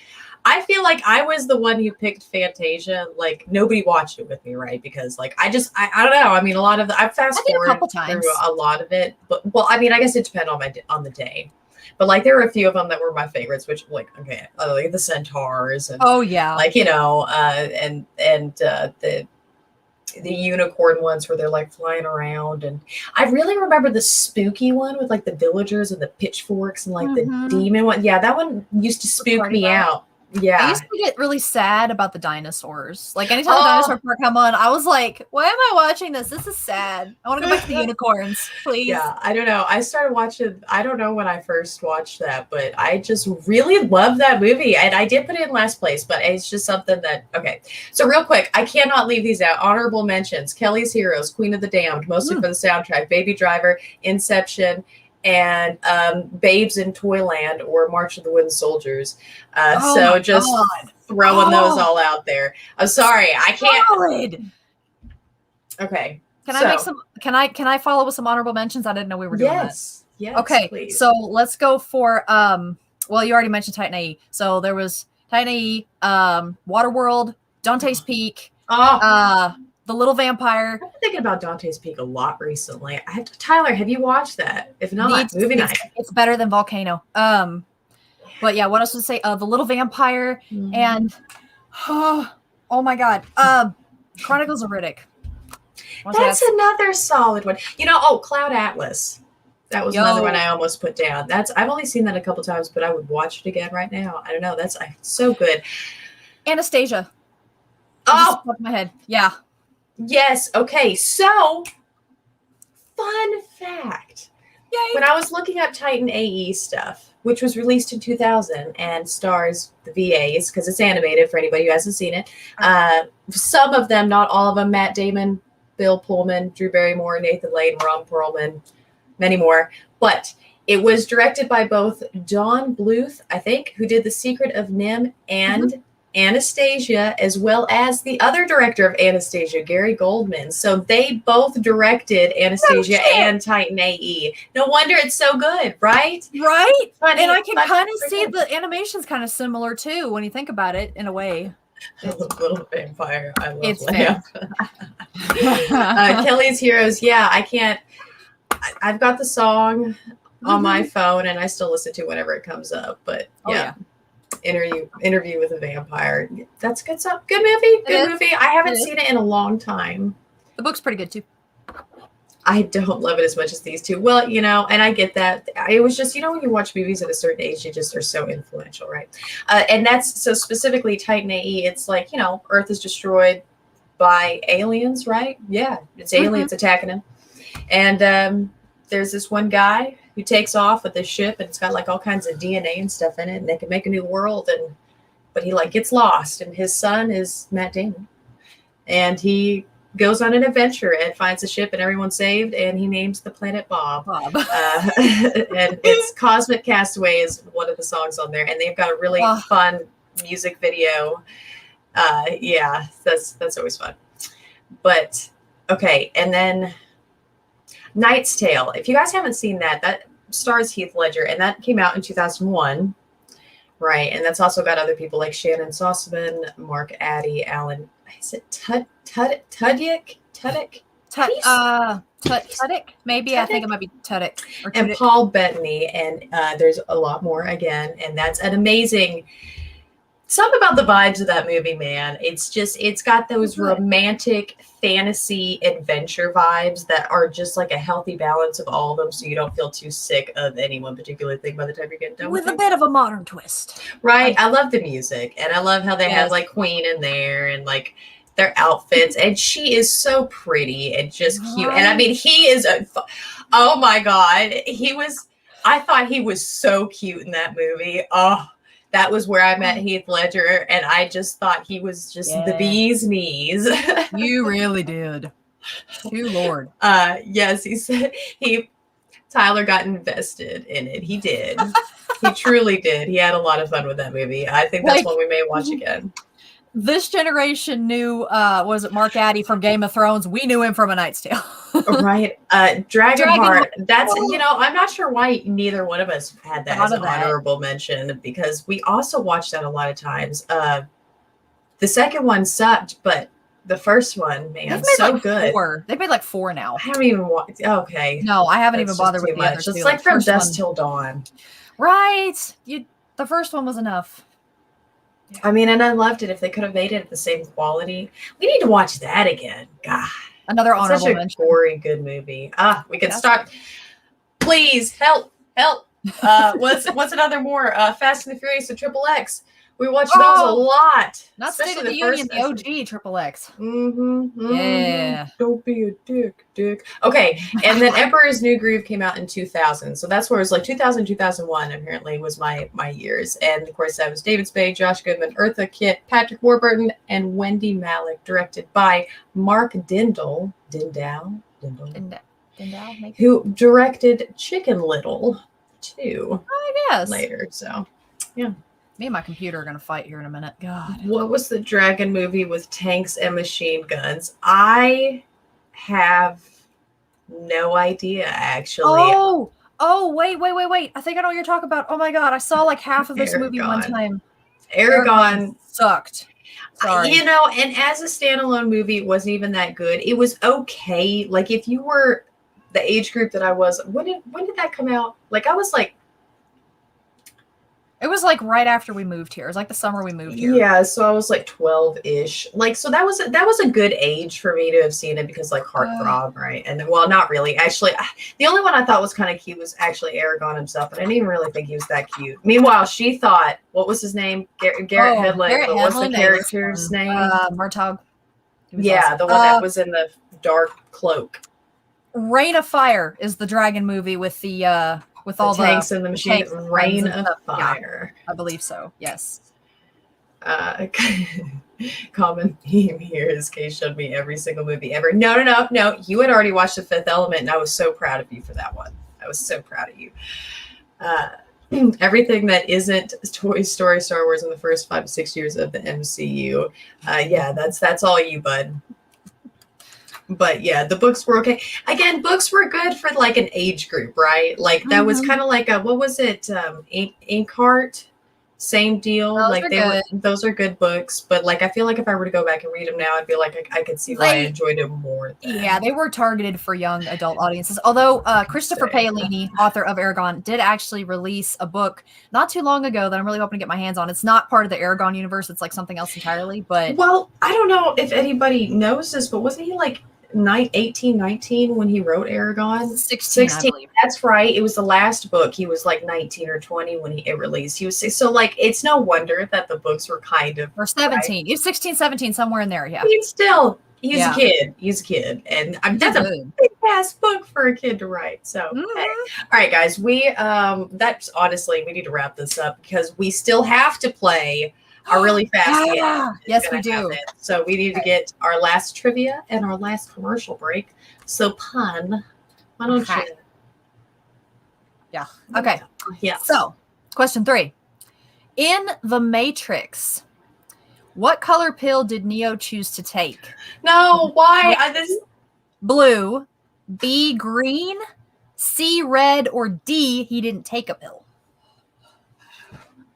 I feel like I was the one who picked Fantasia. Like nobody watched it with me, right? Because like I don't know. I mean, a lot of I fast forward through a lot of it, but well, I mean, I guess it depends on the day. But like there were a few of them that were my favorites, which like like the Centaurs and like and the unicorn ones where they're like flying around. And I really remember the spooky one with like the villagers and the pitchforks and like the demon one. Yeah, that one used to spook me out. Yeah. I used to get really sad about the dinosaurs. Like anytime the dinosaur part come on, I was like, why am I watching this? This is sad. I want to go back to the unicorns, please. Yeah, I don't know. I started watching, I don't know when I first watched that, but I just really love that movie. And I did put it in last place, but it's just something that, okay. So real quick, I cannot leave these out. Honorable mentions, Kelly's Heroes, Queen of the Damned, mostly for the soundtrack, Baby Driver, Inception, and Babes in Toyland or March of the Wooden Soldiers. Throwing those all out there. I'm sorry, I can't. Solid. Okay. Can I follow with some honorable mentions? I didn't know we were doing that. Yes. Okay. Please. So let's go for well, you already mentioned Titan AE. So there was Titan AE, Waterworld, Dante's Peak, The Little Vampire. I've been thinking about Dante's Peak a lot recently. Tyler, have you watched that? If not, movie night. It's better than Volcano. But yeah, what else would say? The Little Vampire and oh my God, Chronicles of Riddick. That's another solid one. Cloud Atlas. That was another one I almost put down. I've only seen that a couple times, but I would watch it again right now. I don't know. That's so good. Anastasia. Just popped in my head. Yeah. Yes. Okay. So, fun fact. Yay. When I was looking up Titan AE stuff, which was released in 2000 and stars the VAs, because it's animated for anybody who hasn't seen it. Some of them, not all of them, Matt Damon, Bill Pullman, Drew Barrymore, Nathan Lane, Ron Perlman, many more. But it was directed by both Don Bluth, I think, who did The Secret of NIMH and Anastasia, as well as the other director of Anastasia, Gary Goldman. So they both directed Anastasia and Titan AE. No wonder it's so good, right? Right. And I can kind of see the animation's kind of similar too when you think about it in a way. Little Vampire. I love it's Kelly's Heroes. Yeah, I can't. I've got the song on my phone and I still listen to it whenever it comes up. But yeah. Interview with a Vampire. That's good stuff. Good movie. Good movie. I haven't seen it in a long time. The book's pretty good too. I don't love it as much as these two. Well, and I get that. It was just, when you watch movies at a certain age, you just are so influential, right? And that's so specifically Titan AE. It's like, Earth is destroyed by aliens, right? Yeah, it's aliens attacking him. And there's this one guy who takes off with this ship, and it's got like all kinds of DNA and stuff in it, and they can make a new world. But he like gets lost, and his son is Matt Damon, and he goes on an adventure and finds a ship, and everyone's saved, and he names the planet Bob. And it's Cosmic Castaway is one of the songs on there, and they've got a really fun music video. Yeah, that's always fun. But okay, and then Knight's Tale. If you guys haven't seen that stars Heath Ledger, and that came out in 2001, right? And that's also got other people like Shannon Sossaman, Mark Addy, Alan. Is it Tudyk? Maybe. Tudyk? I think it might be Tudyk. And Paul Bettany, and there's a lot more again, and that's an amazing. Something about the vibes of that movie, man. It's got those romantic fantasy adventure vibes that are just like a healthy balance of all of them, so you don't feel too sick of any one particular thing by the time you're getting done with a bit of a modern twist. Right. I love the music, and I love how they have like Queen in there and like their outfits, and she is so pretty and just cute. And I mean, he is oh my God. I thought he was so cute in that movie. Oh, that was where I met Heath Ledger, and I just thought he was just the bee's knees. You really did. Good Lord. Yes, he said Tyler got invested in it. He did. He truly did. He had a lot of fun with that movie. I think that's one we may watch again. This generation knew, was it Mark Addy from Game of Thrones? We knew him from A Knight's Tale. Right. Dragonheart. That's, I'm not sure why neither one of us had that as an honorable mention, because we also watched that a lot of times. The second one sucked, but the first one, man, so good. They've made like 4 now. I haven't even watched. Okay. No, I haven't even bothered with the other two. It's like From Dusk Till Dawn. Right. The first one was enough. I mean, and I loved it. If they could have made it at the same quality, we need to watch that again. God, another honorable such a mention. gory good movie. We could start. Please help. What's another more? Fast and the Furious and Triple X. We watched those a lot. Not State of the Union, the OG Triple X. Yeah. Don't be a dick. Okay, and then Emperor's New Groove came out in 2000. So that's where it was like 2000, 2001 apparently was my years. And of course that was David Spade, Josh Goodman, Eartha Kitt, Patrick Warburton, and Wendy Malick, directed by Mark Dindal, maybe? Who directed Chicken Little too. I guess. Later, so yeah. Me and my computer are going to fight here in a minute. God. What was the dragon movie with tanks and machine guns? I have no idea, actually. Oh, wait. I think I know what you're talking about. Oh my God. I saw like half of this movie one time. Aragon sucked. Sorry. And as a standalone movie, it wasn't even that good. It was okay. Like if you were the age group that I was, when did that come out? Like I was like, it was like right after we moved here. It was like the summer we moved here. Yeah, so I was like 12-ish. Like, so that was a good age for me to have seen it because like Heartthrob, right? And well, not really. Actually, the only one I thought was kind of cute was actually Aragon himself, but I didn't even really think he was that cute. Meanwhile, she thought, what was his name? Garrett Hedlund. What was the character's name? Murtaugh. Yeah, awesome. The one that was in the dark cloak. Rain of Fire is the dragon movie with the with all the tanks and the machines. Rain of Fire. Yeah, I believe so. Yes. Common theme here is Kay showed me every single movie ever. No. You had already watched The Fifth Element, and I was so proud of you for that one. I was so proud of you. Everything that isn't Toy Story, Star Wars in the first 5 to 6 years of the MCU. Yeah, that's all you, bud. But yeah, the books were okay. Again, books were good for like an age group, right? Like that was kind of like what was it? Inkheart, same deal. Those are good books. But like, I feel like if I were to go back and read them now, I'd feel like I could see why I enjoyed them more. Yeah, they were targeted for young adult audiences. Although Christopher Paolini, author of Aragon, did actually release a book not too long ago that I'm really hoping to get my hands on. It's not part of the Aragon universe. It's like something else entirely. But well, I don't know if anybody knows this, but wasn't he like 18, 19 when he wrote Aragon? 16, I believe. That's right. It was the last book. He was like 19 or 20 when it released. He was so like it's no wonder that the books were kind of Or 17. He was 16, 17, somewhere in there, yeah. I mean, still, he's Yeah. a kid. He's a kid, and that's a Good. big ass book for a kid to write. So, Mhm. hey. All right, guys, that's honestly we need to wrap this up because we still have to play a really fast game. Yeah. It's Yes, we gonna do. happen. So we need to get our last trivia and our last commercial break. So, Pun, why don't Okay. you? Yeah. Okay. Yeah. So, question 3. In The Matrix, what color pill did Neo choose to take? No, why? This Blue, B, green, C, red, or D, he didn't take a pill?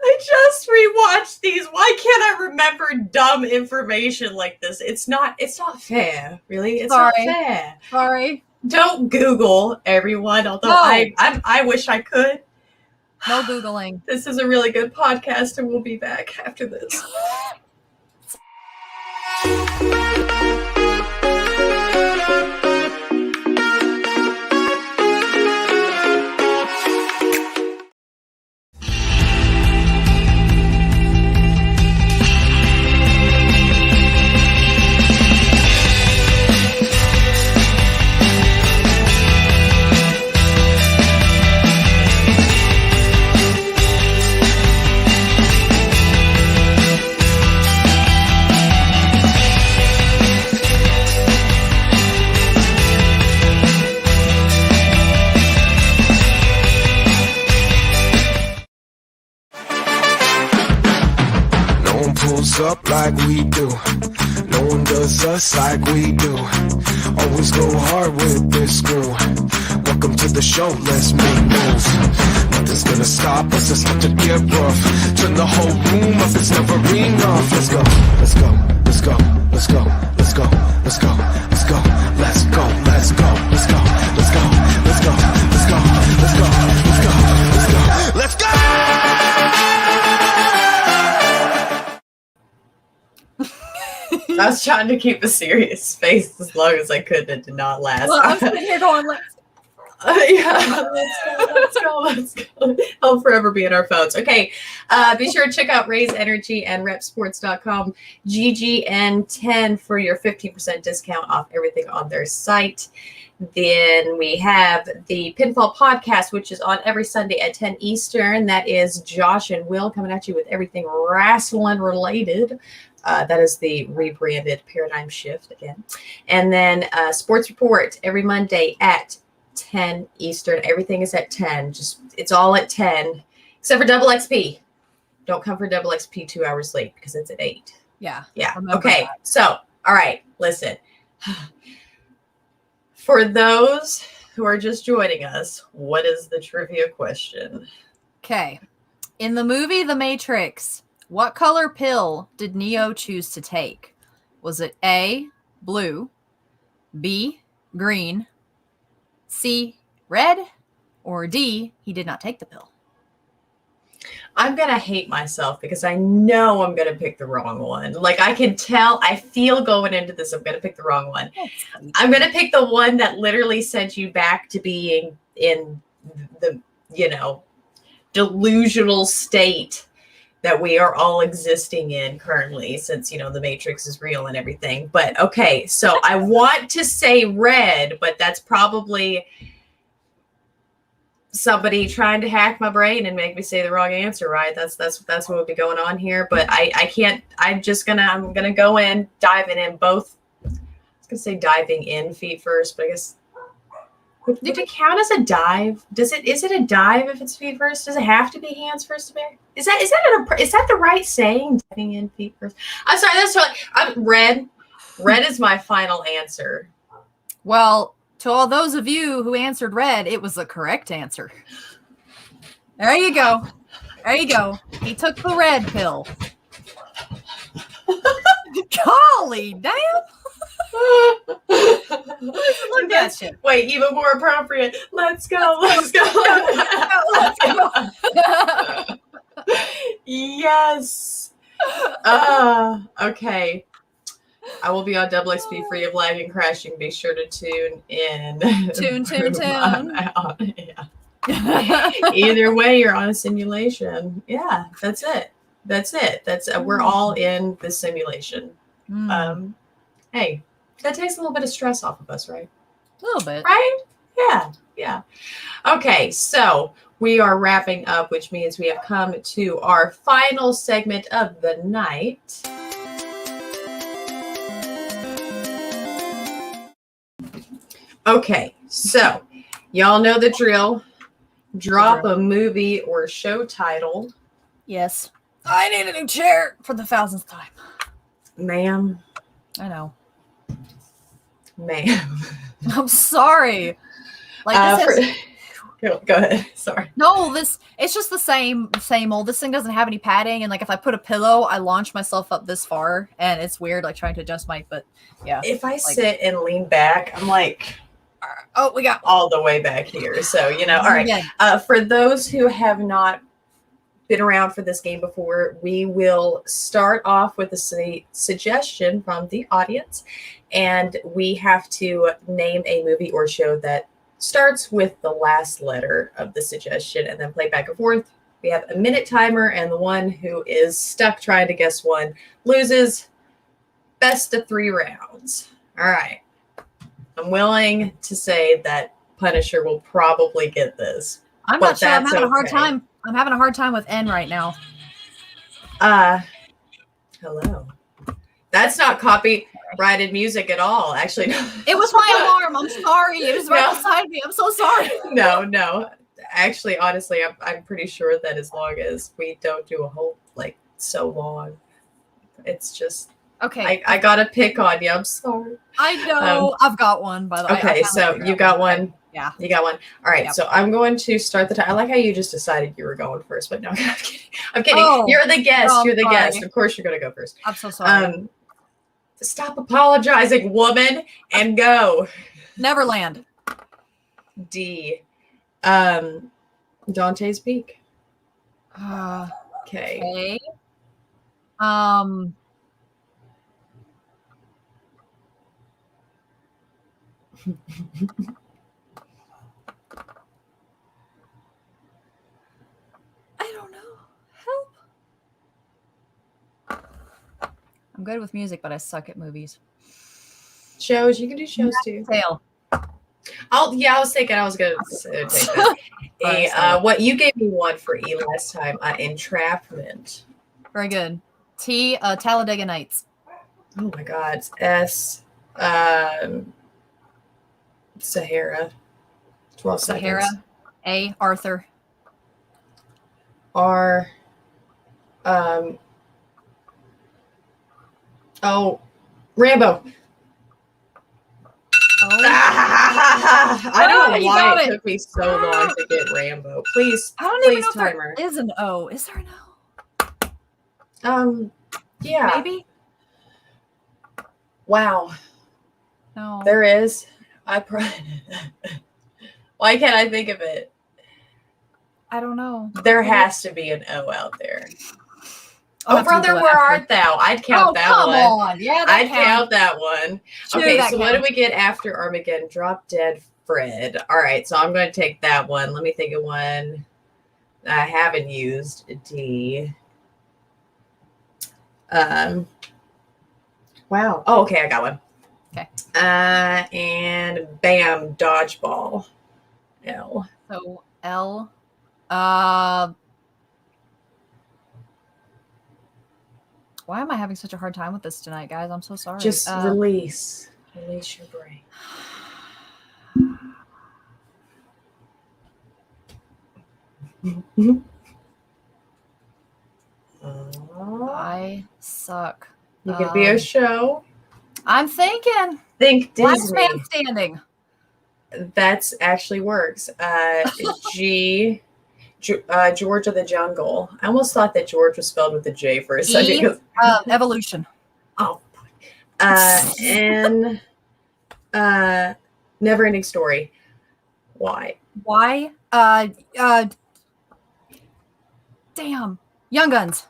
I just rewatched these. Why can't I remember dumb information like this? It's not fair, really. It's Sorry. not fair. Sorry. Don't Google, everyone, although No. I wish I could. No Googling. This is a really good podcast, and we'll be back after this. No one pulls up like we do. No one does us like we do. Always go hard with this crew. Welcome to the show, let's make moves. Nothing's gonna stop us, it's about to get rough. Turn the whole room up, it's never enough. Let's go, let's go, let's go, let's go, let's go, let's go, let's go, let's go, let's go, let's go, let's go, let's go, let's go, let's go, let's go, let's go, let's go. I was trying to keep a serious face as long as I could, and it did not last. Well, I'm sitting here going, like, Yeah, let's go. I'll forever be in our phones. Okay, be sure to check out Raise Energy and repsports.com GGN10 for your 15% discount off everything on their site. Then we have the Pinfall Podcast, which is on every Sunday at 10 Eastern. That is Josh and Will coming at you with everything wrestling related. That is the rebranded Paradigm Shift again. And then Sports Report every Monday at 10 Eastern. Everything is at 10. It's all at 10, except for Double XP. Don't come for Double XP 2 hours late because it's at 8. yeah. Yeah. Remember Okay. that. So, all right, listen. For those who are just joining us, what is the trivia question? Okay. In the movie The Matrix, what color pill did Neo choose to take? Was it A, blue, B, green, C, red, or D, he did not take the pill? I'm going to hate myself because I know I'm going to pick the wrong one. Like I can tell, I feel going into this, I'm going to pick the wrong one. I'm going to pick the one that literally sent you back to being in the, delusional state that we are all existing in currently since, the Matrix is real and everything. But okay, so I want to say red, but that's probably somebody trying to hack my brain and make me say the wrong answer, right? That's what would be going on here. But I can't, I'm gonna go in, diving in both. I was gonna say diving in feet first, but I guess would it count as a dive? Is it a dive if it's feet first? Does it have to be hands first to be? Is that the right saying? Diving in feet first. I'm sorry, that's totally. I'm red. Red is my final answer. Well, to all those of you who answered red, it was the correct answer. There you go. There you go. He took the red pill. Golly, damn. Look at you. Wait, even more appropriate. Let's go. Let's go. Let's go. Yes. Okay. I will be on double XP, free of lag and crashing. Be sure to tune in. Tune. Yeah. Either way, you're on a simulation. Yeah, that's it. That's we're all in the simulation. Hey, that takes a little bit of stress off of us, right? A little bit. Right? Yeah. Okay, so we are wrapping up, which means we have come to our final segment of the night. Okay, so y'all know the drill. Drop a movie or show title. Yes. I need a new chair for the 1,000th time. Ma'am. I know. Ma'am. I'm sorry. Like this is, go ahead. Sorry. no, it's just the same old. This thing doesn't have any padding, and like if I put a pillow, I launch myself up this far, and it's weird, like trying to adjust but yeah. If I sit and lean back, I'm like, oh, we got all the way back here. So, all right. Yeah. For those who have not been around for this game before, we will start off with a suggestion from the audience, and we have to name a movie or show that starts with the last letter of the suggestion and then play back and forth. We have a minute timer, and the one who is stuck trying to guess one loses. Best of 3 rounds. All right. I'm willing to say that Punisher will probably get this. I'm not sure. I'm having a hard time. I'm having a hard time with N right now. Hello. That's not copyrighted music at all. Actually, no. It was my alarm. I'm sorry. It was right beside me. I'm so sorry. No. Actually, honestly, I'm pretty sure that as long as we don't do a whole so long, it's just okay. I gotta pick on you. I'm sorry. I know. I've got one, by the way. Okay, so you got one. Yeah. You got one. All right, Yep. So I'm going to start the time. I like how you just decided you were going first, but no, I'm kidding. I'm kidding. Oh. You're the guest. Oh, You're the sorry. guest. Of course, you're going to go first. I'm so sorry. Stop apologizing, woman, and go. Neverland. D. Dante's Peak. Okay. Okay. I don't know. Help. I'm good with music, but I suck at movies. Shows. You can do shows too. Tail. I was thinking I was going to take that. What you gave me one for E last time. Entrapment. Very good. T. Talladega Nights. Oh my God. It's S. Sahara. 12 Sahara. seconds. A. Arthur. R. Rambo. Oh. I don't know you why got it it. took me so long to get Rambo. Please, I don't even know timer. if there is an O. Is there an O? Yeah. Maybe? Wow. No. There is. Why can't I think of it? I don't know. There has to be an O out there. I'll Oh, have to brother, Google it where after. art thou? I'd count that come one. on. Yeah, that I'd counts. count that one. Sure, Okay, that so what do counts. we get after Armageddon? Drop Dead Fred. All right, so I'm going to take that one. Let me think of one I haven't used. D. Wow. Oh, okay, I got one. Okay. And bam, dodgeball. L. So L. Why am I having such a hard time with this tonight, guys? I'm so sorry. Just release your brain. I suck. You could be a show. I'm thinking. Think Last Disney. Man Standing. That's actually works. George of the Jungle. I almost thought that George was spelled with a J for a second. Evolution. Oh. And Never Ending Story. Why? Why? Damn. Young Guns.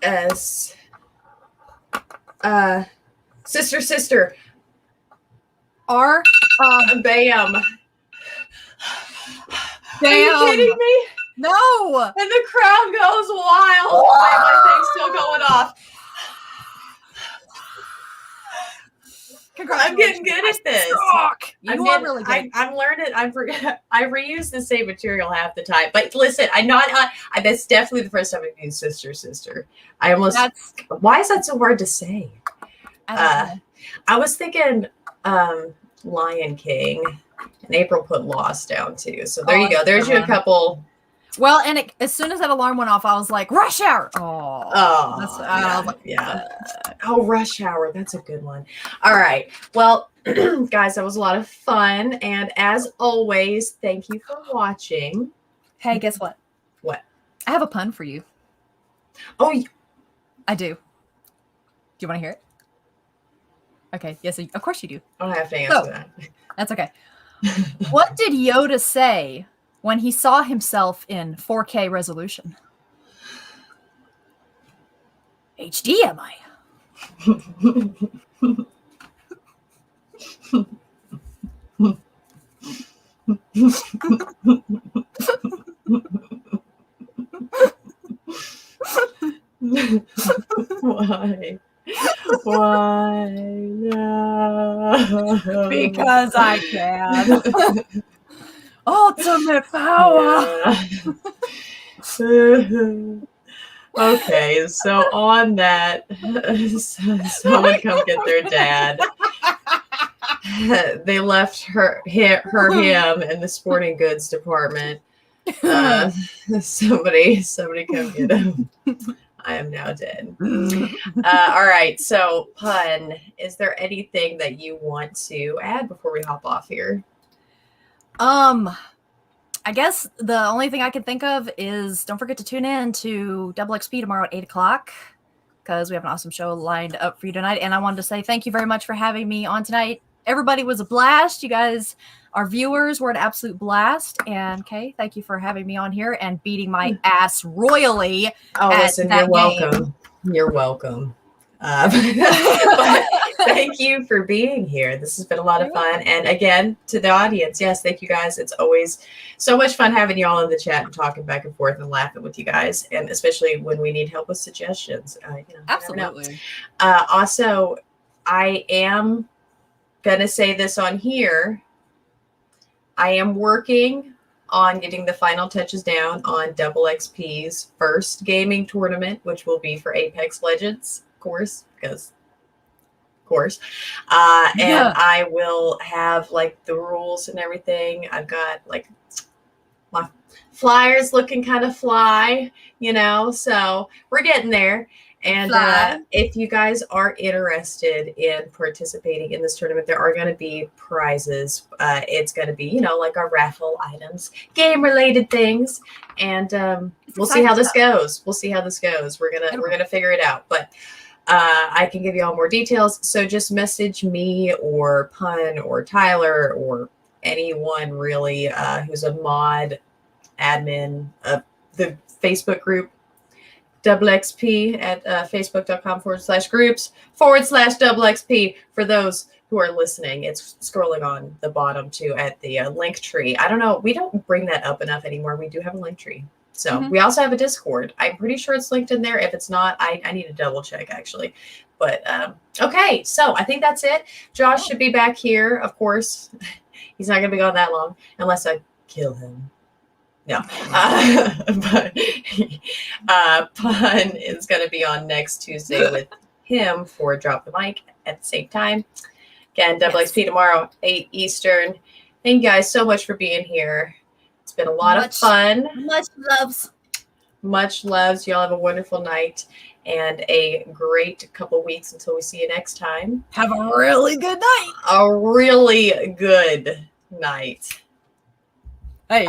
S. Sister, sister. R. Bam. Are you Damn. kidding me? No. And the crowd goes wild. Why are my thing's still going off? I'm getting good at this. You are really good. I'm learning. I reuse the same material half the time. But listen, that's definitely the first time I've used sister. Why is that so hard to say? I was thinking Lion King, and April put Lost down too. So there you go. There's you a couple. Well, and as soon as that alarm went off, I was like, Rush Hour. Yeah. Oh, Rush Hour. That's a good one. All right. Well, guys, that was a lot of fun. And as always, thank you for watching. Hey, guess what? What? I have a pun for you. Oh, I do. Do you want to hear it? Okay. Yes, of course you do. I don't have to answer that. That's okay. What did Yoda say when he saw himself in 4K resolution? HDMI. Why? Why? No. Because I can. Ultimate power. Okay, so on that, someone come get their dad. They left him in the sporting goods department. Somebody come get him. I am now dead. All right, so Pun, is there anything that you want to add before we hop off here? I guess the only thing I can think of is don't forget to tune in to Double XP tomorrow at 8:00 because we have an awesome show lined up for you tonight. And I wanted to say thank you very much for having me on tonight. Everybody was a blast. You guys, our viewers, were an absolute blast. And Kay, thank you for having me on here and beating my ass royally. Oh, listen, you're welcome. You're welcome. But thank you for being here. This has been a lot of fun. And again, to the audience, yes, thank you guys. It's always so much fun having you all in the chat and talking back and forth and laughing with you guys. And especially when we need help with suggestions. Absolutely. Also, I am going to say this on here. I am working on getting the final touches down on Double XP's first gaming tournament, which will be for Apex Legends. Course, and I will have like the rules and everything. I've got like my flyers looking kind of fly, so we're getting there. And if you guys are interested in participating in this tournament, there are going to be prizes. It's going to be, like our raffle items, game-related things, and we'll see how this goes. We're gonna figure it out, but I can give you all more details. So just message me or Pun or Tyler or anyone really who's a mod admin of the Facebook group. Double XP at facebook.com/groups/double XP for those who are listening. It's scrolling on the bottom too at the link tree. I don't know. We don't bring that up enough anymore. We do have a link tree. So we also have a Discord. I'm pretty sure it's linked in there. If it's not, I need to double check actually. But okay, so I think that's it. Josh should be back here. Of course, he's not going to be gone that long unless I kill him. No, but Pun is going to be on next Tuesday with him for Drop the Mic at the same time. Again, Double XP tomorrow, 8 Eastern. Thank you guys so much for being here. It's been a lot of fun. Much loves. Much loves. Y'all have a wonderful night and a great couple weeks until we see you next time. Have a really good night. A really good night. Hey.